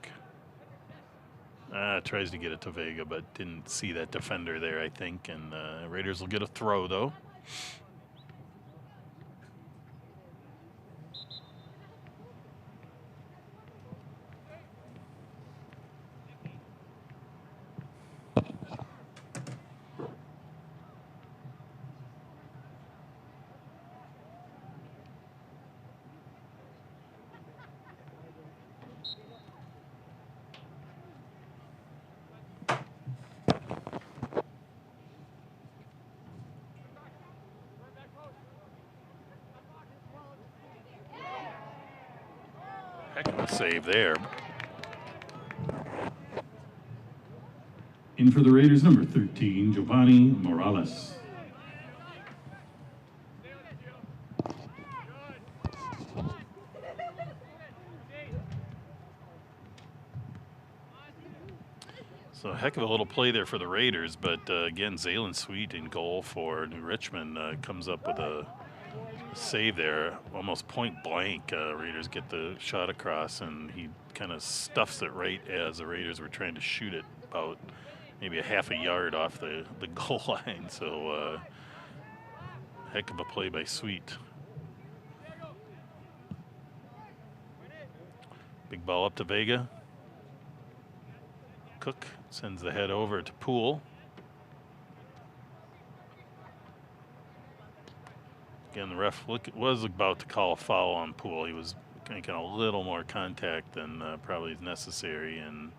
Tries to get it to Vega, but didn't see that defender there, I think. And Raiders will get a throw, though. Heck of a save there. In for the Raiders, number 13, Giovanni Morales. So a heck of a little play there for the Raiders, but again, Zaylen Sweet in goal for New Richmond comes up with a save there, almost point blank. Raiders get the shot across, and he kind of stuffs it right as the Raiders were trying to shoot it about maybe a half a yard off the goal line. So heck of a play by Sweet. Big ball up to Vega. Cook sends the head over to Poole. Again, the ref was about to call a foul on Poole. He was making a little more contact than probably is necessary, and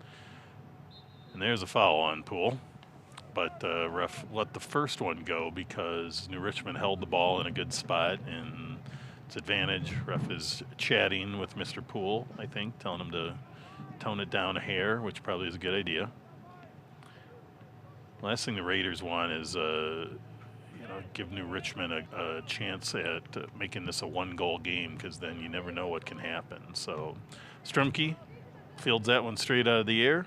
there's a foul on Poole. But ref let the first one go because New Richmond held the ball in a good spot, and it's advantage. Ref is chatting with Mr. Poole, I think, telling him to tone it down a hair, which probably is a good idea. Last thing the Raiders want is give New Richmond a chance at making this a one-goal game, because then you never know what can happen. So Strumke fields that one straight out of the air.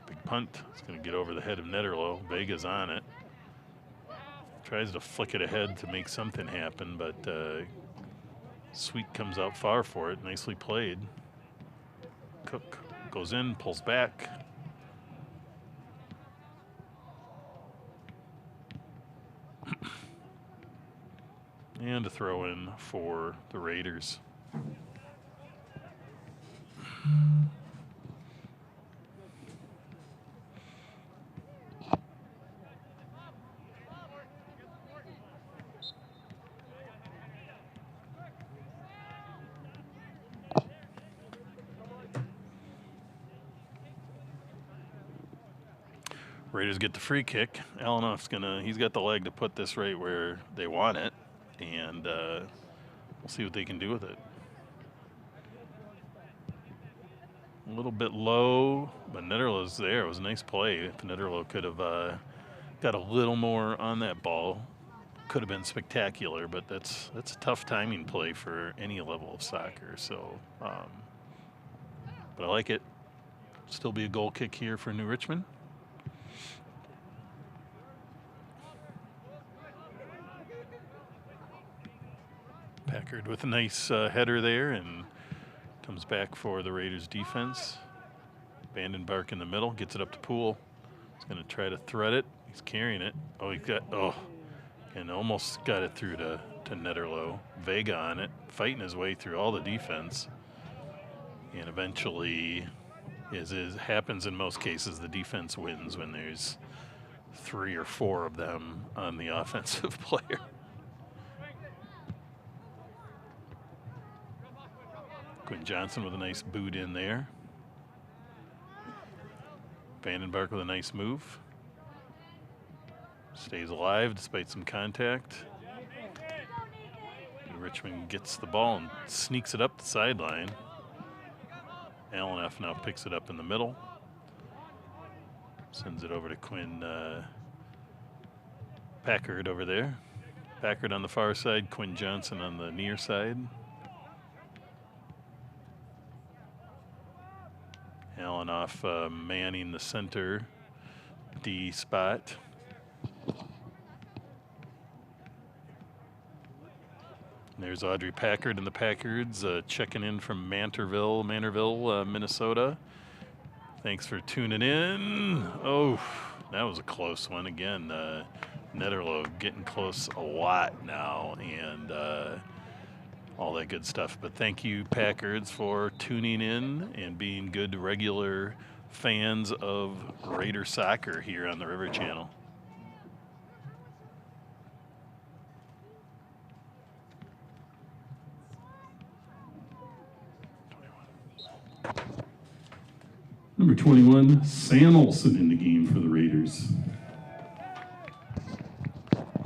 Big punt. It's going to get over the head of Netterlow. Vega's on it. Tries to flick it ahead to make something happen, but Sweet comes out far for it. Nicely played. Cook goes in, pulls back. And a throw in for the Raiders. Raiders get the free kick. Alanoff's he's got the leg to put this right where they want it, and we'll see what they can do with it. A little bit low, but Netterlow's there. It was a nice play. If Netterlow could have got a little more on that ball, could have been spectacular, but that's a tough timing play for any level of soccer. So, but I like it. Still be a goal kick here for New Richmond. Packard with a nice header there, and comes back for the Raiders defense. Vandenberg in the middle, gets it up to Poole. He's going to try to thread it. He's carrying it. And almost got it through to Netterlow. Vega on it, fighting his way through all the defense. And eventually, as happens in most cases, the defense wins when there's 3 or 4 of them on the offensive player. Quinn Johnson with a nice boot in there. Vandenberg with a nice move. Stays alive despite some contact. Richmond gets the ball and sneaks it up the sideline. Alanoff now picks it up in the middle. Sends it over to Quinn Packard over there. Packard on the far side, Quinn Johnson on the near side. Alanoff manning the center D spot. There's Audrey Packard and the Packards checking in from Manorville, Minnesota. Thanks for tuning in. Oh, that was a close one again. Netterlo getting close a lot now, and all that good stuff. But thank you, Packards, for tuning in and being good regular fans of Raider soccer here on the River Channel. Number 21, Sam Olson in the game for the Raiders.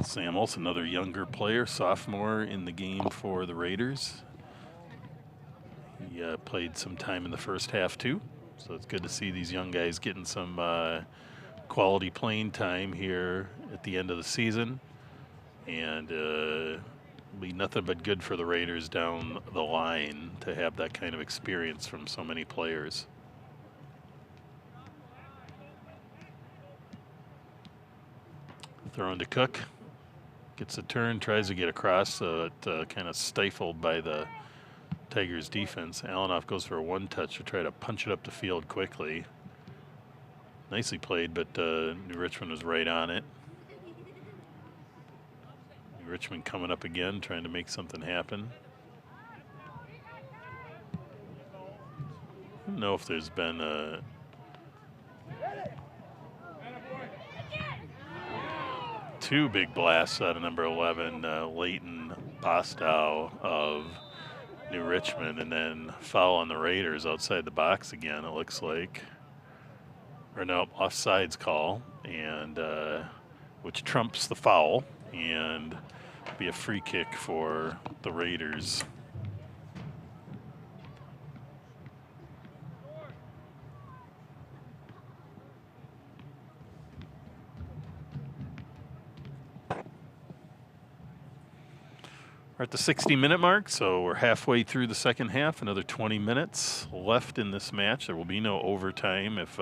Sam Olson, another younger player, sophomore in the game for the Raiders. He played some time in the first half too, so it's good to see these young guys getting some quality playing time here at the end of the season. And be nothing but good for the Raiders down the line to have that kind of experience from so many players. Throwing to Cook. Gets a turn, tries to get across, so it kind of stifled by the Tigers defense. Alanoff goes for a one-touch to try to punch it up the field quickly. Nicely played, but New Richmond was right on it. New Richmond coming up again, trying to make something happen. I don't know if there's been a two big blasts out of number 11, Leighton Bostow of New Richmond, and then foul on the Raiders outside the box again, it looks like. Or no, offsides call, and which trumps the foul, and be a free kick for the Raiders. We're at the 60-minute mark, so we're halfway through the second half. Another 20 minutes left in this match. There will be no overtime if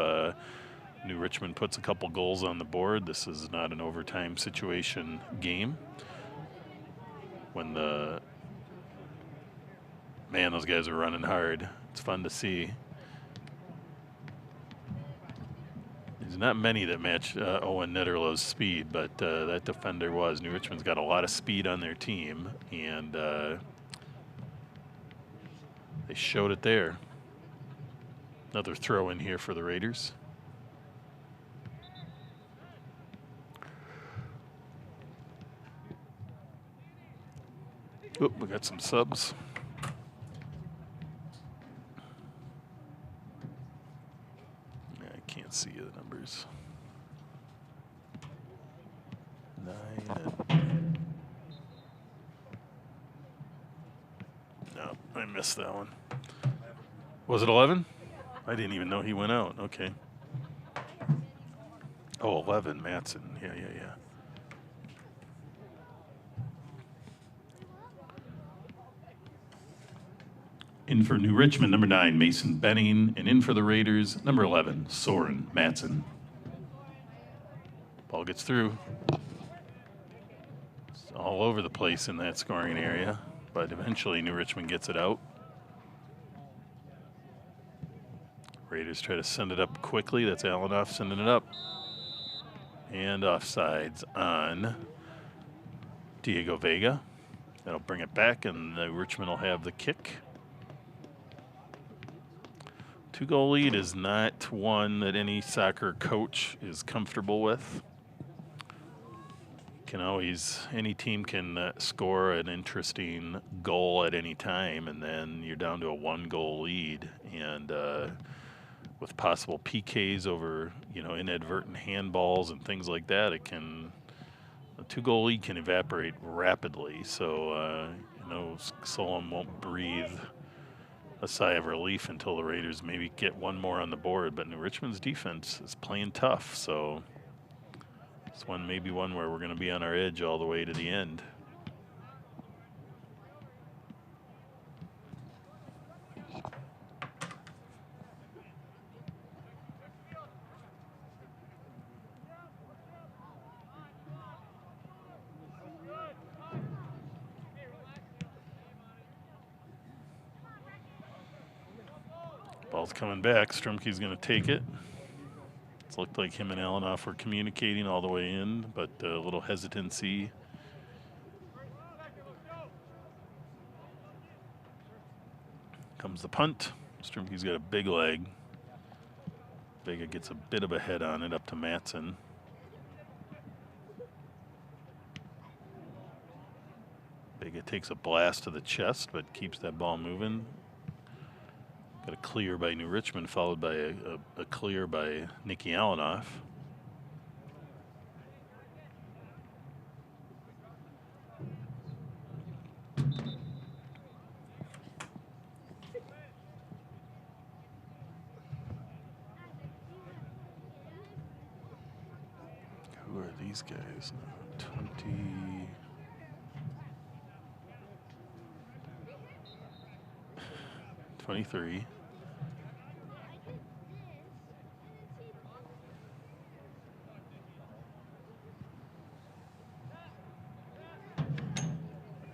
New Richmond puts a couple goals on the board. This is not an overtime situation game. When those guys are running hard. It's fun to see. There's not many that match Owen Netterlo's speed, but that defender was. New Richmond's got a lot of speed on their team, and they showed it there. Another throw in here for the Raiders. Oh, we got some subs. I can't see the numbers. 9 and... No, I missed that one. Was it 11? I didn't even know he went out. Okay. Oh, 11, Matson. Yeah. In for New Richmond, number 9, Mason Benning. And in for the Raiders, number 11, Soren Matson. Ball gets through. It's all over the place in that scoring area, but eventually New Richmond gets it out. Raiders try to send it up quickly. That's Alanoff sending it up. And offsides on Diego Vega. That'll bring it back, and Richmond will have the kick. 2-goal lead is not one that any soccer coach is comfortable with. Any team can score an interesting goal at any time, and then you're down to a 1-goal lead. And with possible PKs over, inadvertent handballs and things like that, a 2-goal lead can evaporate rapidly. So, Solon won't breathe a sigh of relief until the Raiders maybe get one more on the board. But New Richmond's defense is playing tough, so this one may be one where we're going to be on our edge all the way to the end. Ball's coming back. Strumke's going to take it. It looked like him and Alanoff were communicating all the way in, but a little hesitancy. Comes the punt. Strumke's got a big leg. Vega gets a bit of a head on it up to Matson. Vega takes a blast to the chest, but keeps that ball moving. Got a clear by New Richmond, followed by a clear by Nicky Alanoff. Who are these guys? 20. 23.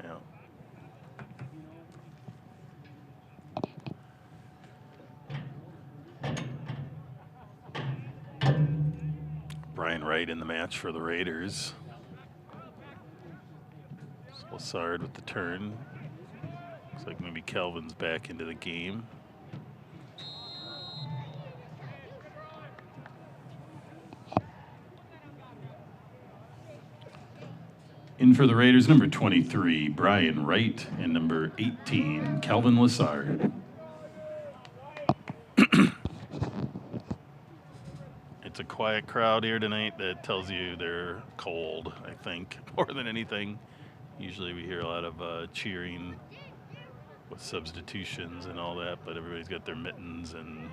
Yeah. Brian Wright in the match for the Raiders. Lassard with the turn. Looks like maybe Calvin's back into the game. In for the Raiders, number 23, Brian Wright, and number 18, Calvin Lassard. It's a quiet crowd here tonight. That tells you they're cold, I think, more than anything. Usually we hear a lot of cheering with substitutions and all that, but everybody's got their mittens and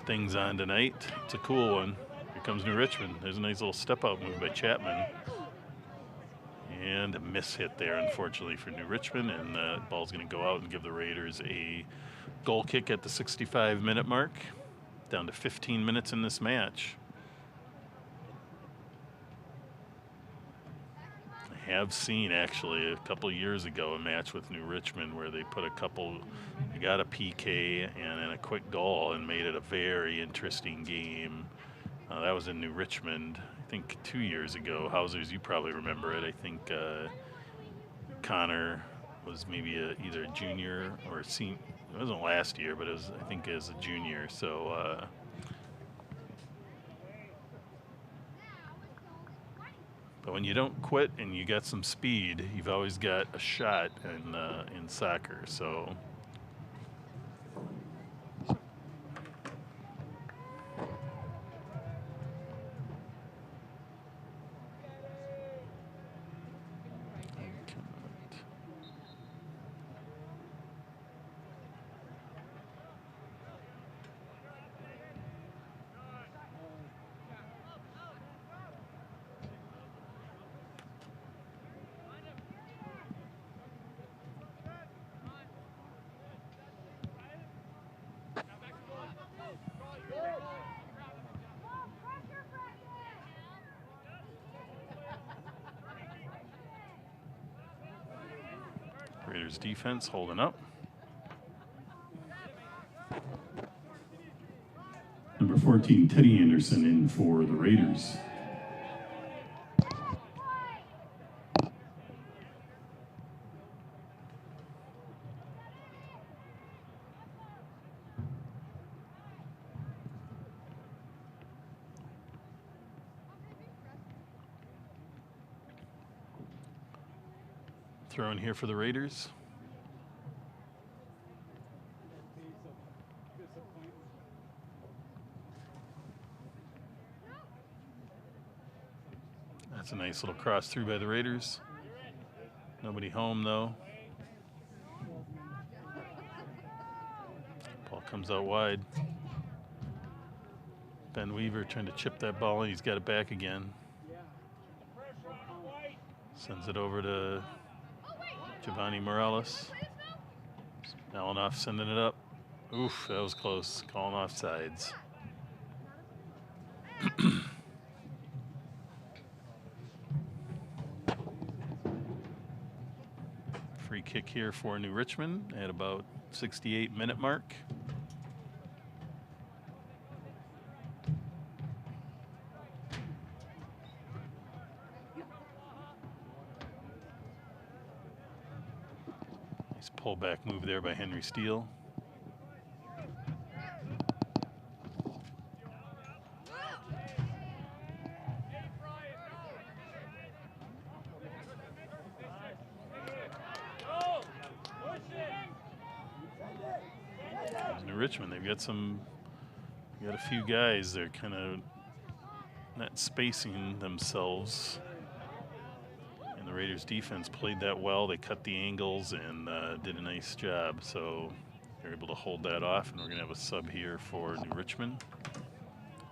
things on tonight. It's a cool one. Here comes New Richmond. There's a nice little step-out move by Chapman. And a miss hit there, unfortunately, for New Richmond, and the ball's going to go out and give the Raiders a goal kick at the 65-minute mark. Down to 15 minutes in this match. I have seen, actually, a couple of years ago, a match with New Richmond where they put they got a PK and then a quick goal and made it a very interesting game. That was in New Richmond, I think 2 years ago. Hausers, you probably remember it. I think Connor was maybe either a junior or a senior. It wasn't last year, but it was, I think, as a junior. So, but when you don't quit and you got some speed, you've always got a shot in soccer. So. Raiders defense holding up. Number 14, Teddy Anderson in for the Raiders. Throw in here for the Raiders. That's a nice little cross through by the Raiders. Nobody home, though. Ball comes out wide. Ben Weaver trying to chip that ball, and he's got it back again. Sends it over to Giovanni Morales. Alanoff sending it up. Oof, that was close. Calling off sides. Free kick here for New Richmond at about 68-minute mark. pullback move there by Henry Steele. New Richmond, they've got a few guys. They're kind of not spacing themselves. And the Raiders defense played that well. They cut the angles and did a nice job. So they're able to hold that off. And we're going to have a sub here for New Richmond.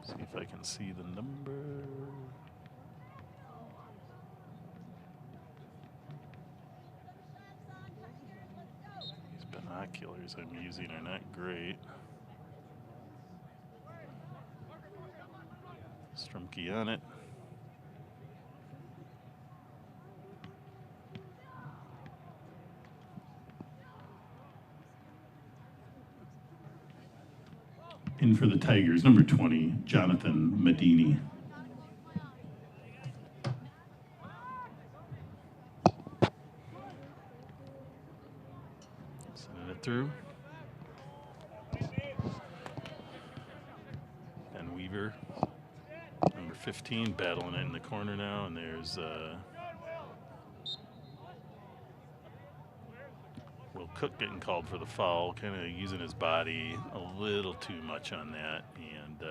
See if I can see the number. These binoculars I'm using are not great. Strumke on it. In for the Tigers, number 20, Jonathan Medini. Sending it through. Ben Weaver, number 15, battling it in the corner now, and there's Will Cook getting called for the foul, kind of using his body a little too much on that, and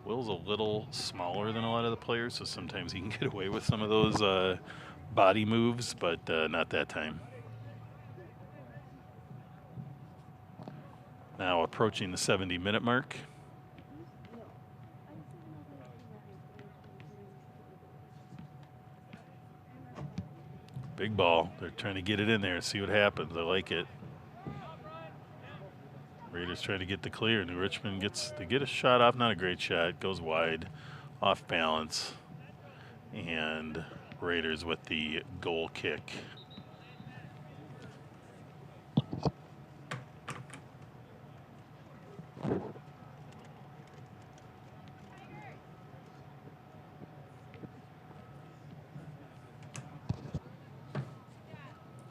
Will's a little smaller than a lot of the players, so sometimes he can get away with some of those body moves, but not that time. Now approaching the 70-minute mark. Big ball. They're trying to get it in there and see what happens. I like it. Raiders trying to get the clear. New Richmond gets to get a shot off. Not a great shot. Goes wide, off balance. And Raiders with the goal kick.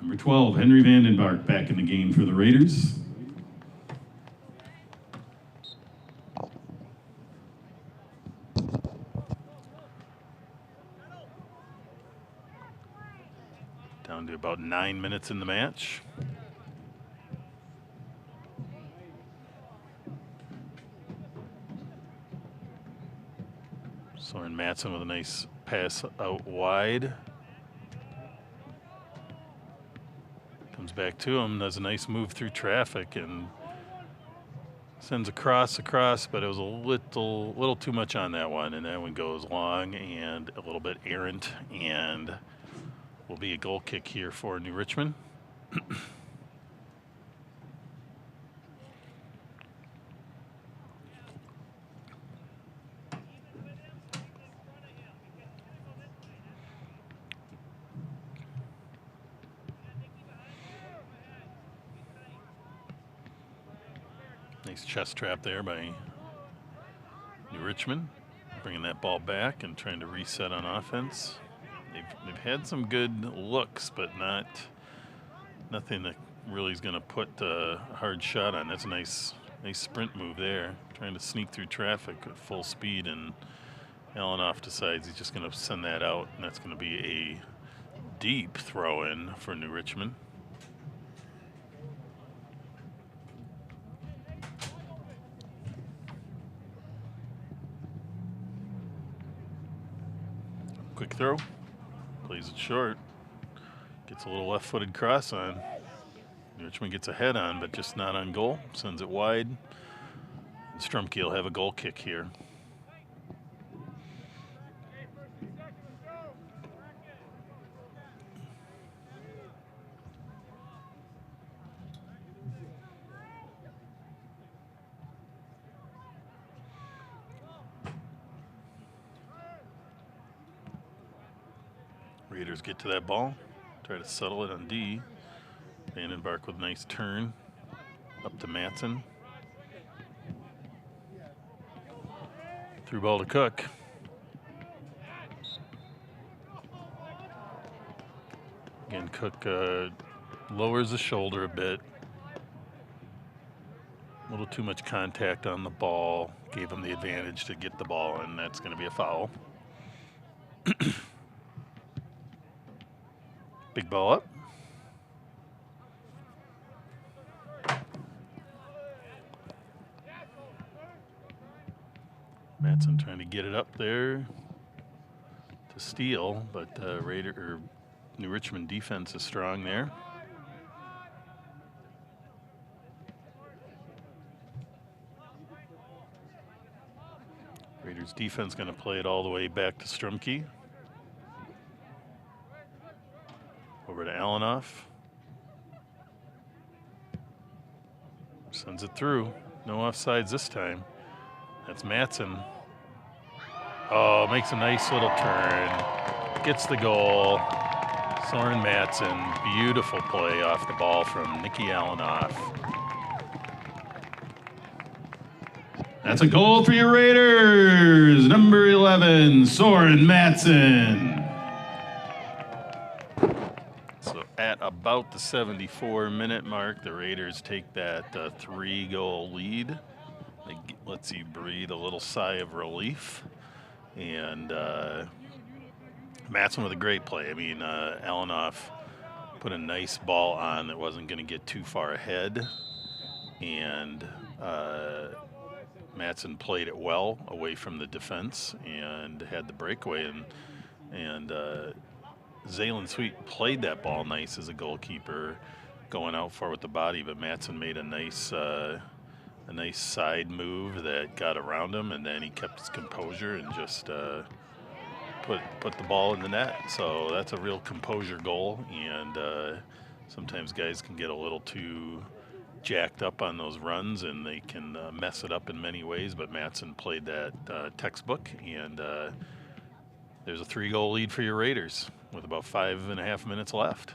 Number 12, Henry Vandenbark back in the game for the Raiders. Down to about 9 minutes in the match. Soren Matson with a nice pass out wide. Comes back to him, does a nice move through traffic and sends a cross, but it was a little too much on that one, and that one goes long and a little bit errant, and will be a goal kick here for New Richmond. Nice chest trap there by New Richmond, bringing that ball back and trying to reset on offense. They've had some good looks, but nothing that really is going to put a hard shot on. That's a nice sprint move there, trying to sneak through traffic at full speed, and Allen off decides he's just going to send that out, and that's going to be a deep throw in for New Richmond. Quick throw, plays it short, gets a little left-footed cross on. New Richmond gets a head on, but just not on goal. Sends it wide. And Strumke will have a goal kick here. Raiders get to that ball, try to settle it on D. Vandenbark with a nice turn up to Matson. Through ball to Cook. Again, Cook lowers the shoulder a bit. A little too much contact on the ball. Gave him the advantage to get the ball, and that's going to be a foul. Big ball up. Matson trying to get it up there to steal, but New Richmond defense is strong there. Raiders defense going to play it all the way back to Strumke. Over to Allenoff. Sends it through. No offsides this time. That's Matson. Oh, makes a nice little turn. Gets the goal. Soren Matson. Beautiful play off the ball from Nicky Allenoff. That's a goal for your Raiders. Number 11, Soren Matson. So at about the 74-minute mark, the Raiders take that 3-goal lead. It lets you breathe a little sigh of relief. And Matson with a great play. I mean, Allenoff put a nice ball on that wasn't going to get too far ahead. And Matson played it well away from the defense and had the breakaway. And Zaylen Sweet played that ball nice as a goalkeeper, going out for it with the body. But Matson made a nice side move that got around him, and then he kept his composure and just put the ball in the net. So that's a real composure goal, and sometimes guys can get a little too jacked up on those runs, and they can mess it up in many ways, but Matson played that textbook, and there's a 3-goal lead for your Raiders with about 5.5 minutes left.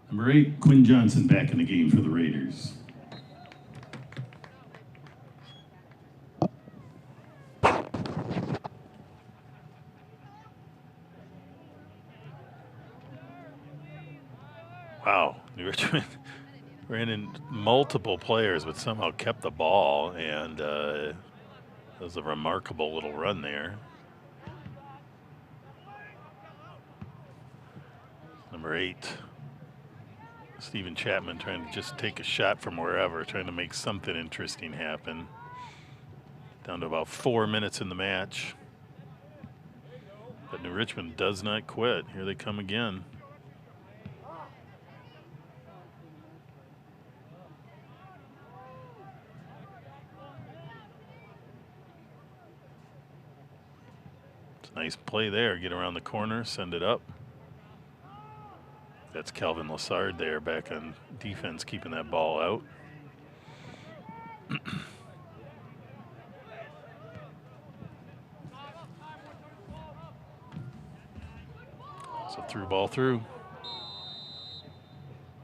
Number 8, Quinn Johnson back in the game for the Raiders. Wow, New Richmond ran in multiple players, but somehow kept the ball, and it was a remarkable little run there. Number 8. Stephen Chapman trying to just take a shot from wherever, trying to make something interesting happen. Down to about 4 minutes in the match. But New Richmond does not quit. Here they come again. It's a nice play there. Get around the corner, send it up. That's Calvin Lassard there back on defense, keeping that ball out. So through ball through.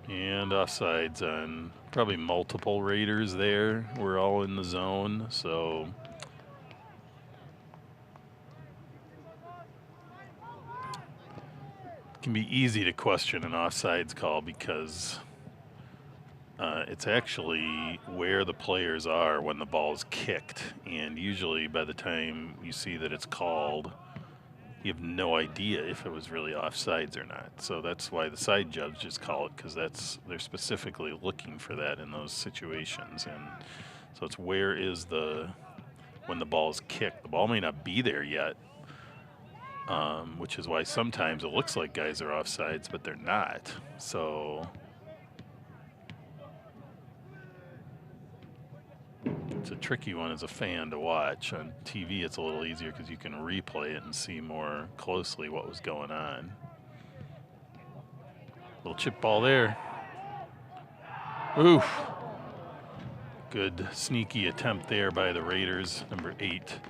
And offsides on probably multiple Raiders there. We're all in the zone, so can be easy to question an offsides call because it's actually where the players are when the ball is kicked, and usually by the time you see that it's called, you have no idea if it was really offsides or not. So that's why the side judges call it, because they're specifically looking for that in those situations. And so it's where is when the ball is kicked. The ball may not be there yet, which is why sometimes it looks like guys are offsides, but they're not. So It's a tricky one as a fan to watch. On TV, it's a little easier because you can replay it and see more closely what was going on. Little chip ball there. Oof. Good sneaky attempt there by the Raiders, number 8,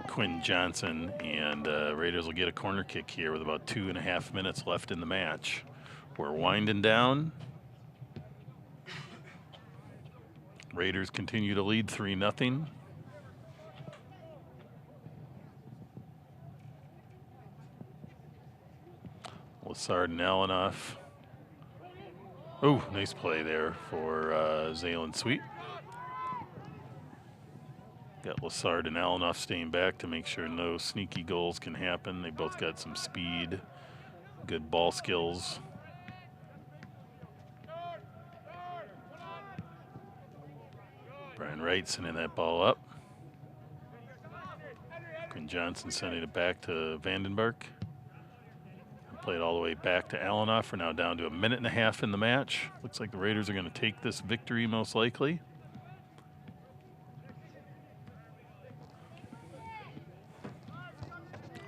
Quinn Johnson. And Raiders will get a corner kick here with about 2.5 minutes left in the match. We're winding down. Raiders continue to lead 3-0. Lassard and Alanoff. Oh, nice play there for Zaylen Sweet. Got Lassard and Alanoff staying back to make sure no sneaky goals can happen. They both got some speed, good ball skills. Brian Wright sending that ball up. Quinn Johnson sending it back to Vandenberg. Played all the way back to Alanoff. We're now down to 1.5 minutes in the match. Looks like the Raiders are going to take this victory most likely.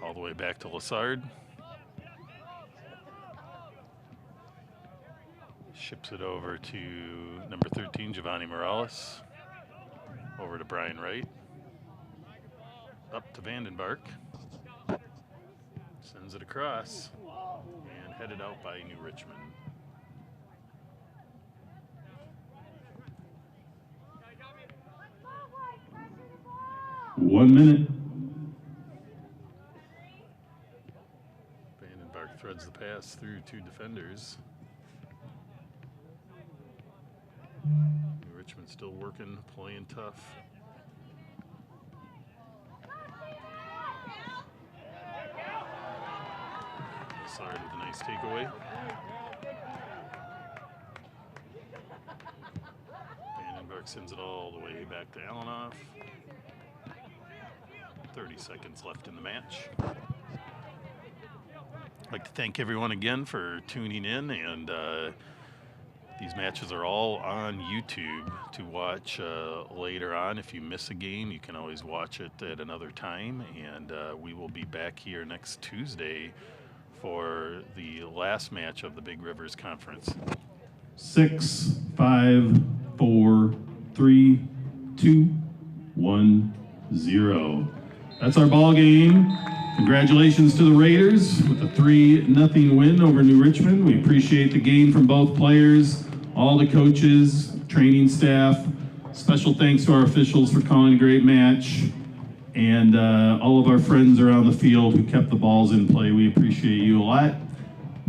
All the way back to Lassard. Ships it over to number 13, Giovanni Morales. Over to Brian Wright. Up to Vandenberg. Sends it across. And headed out by New Richmond. One minute. Vandenberg threads the pass through 2 defenders. New Richmond still working, playing tough. Lassard with a nice takeaway. Vandenberg sends it all the way back to Alanoff. 30 seconds left in the match. I'd like to thank everyone again for tuning in, and these matches are all on YouTube to watch later on. If you miss a game, you can always watch it at another time, and we will be back here next Tuesday for the last match of the Big Rivers Conference. 6, 5, 4, 3, 2, 1, 0. That's our ball game. Congratulations to the Raiders with a 3-0 win over New Richmond. We appreciate the game from both players, all the coaches, training staff. Special thanks to our officials for calling a great match, and all of our friends around the field who kept the balls in play. We appreciate you a lot.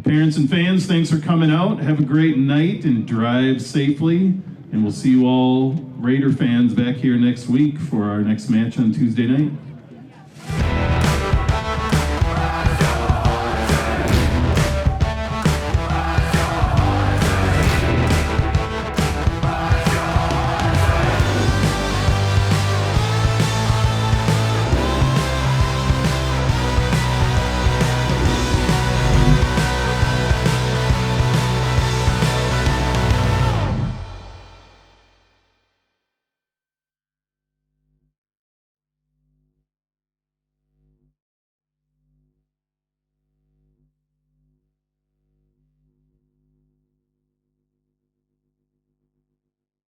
Parents and fans, thanks for coming out. Have a great night and drive safely. And we'll see you all Raider fans back here next week for our next match on Tuesday night.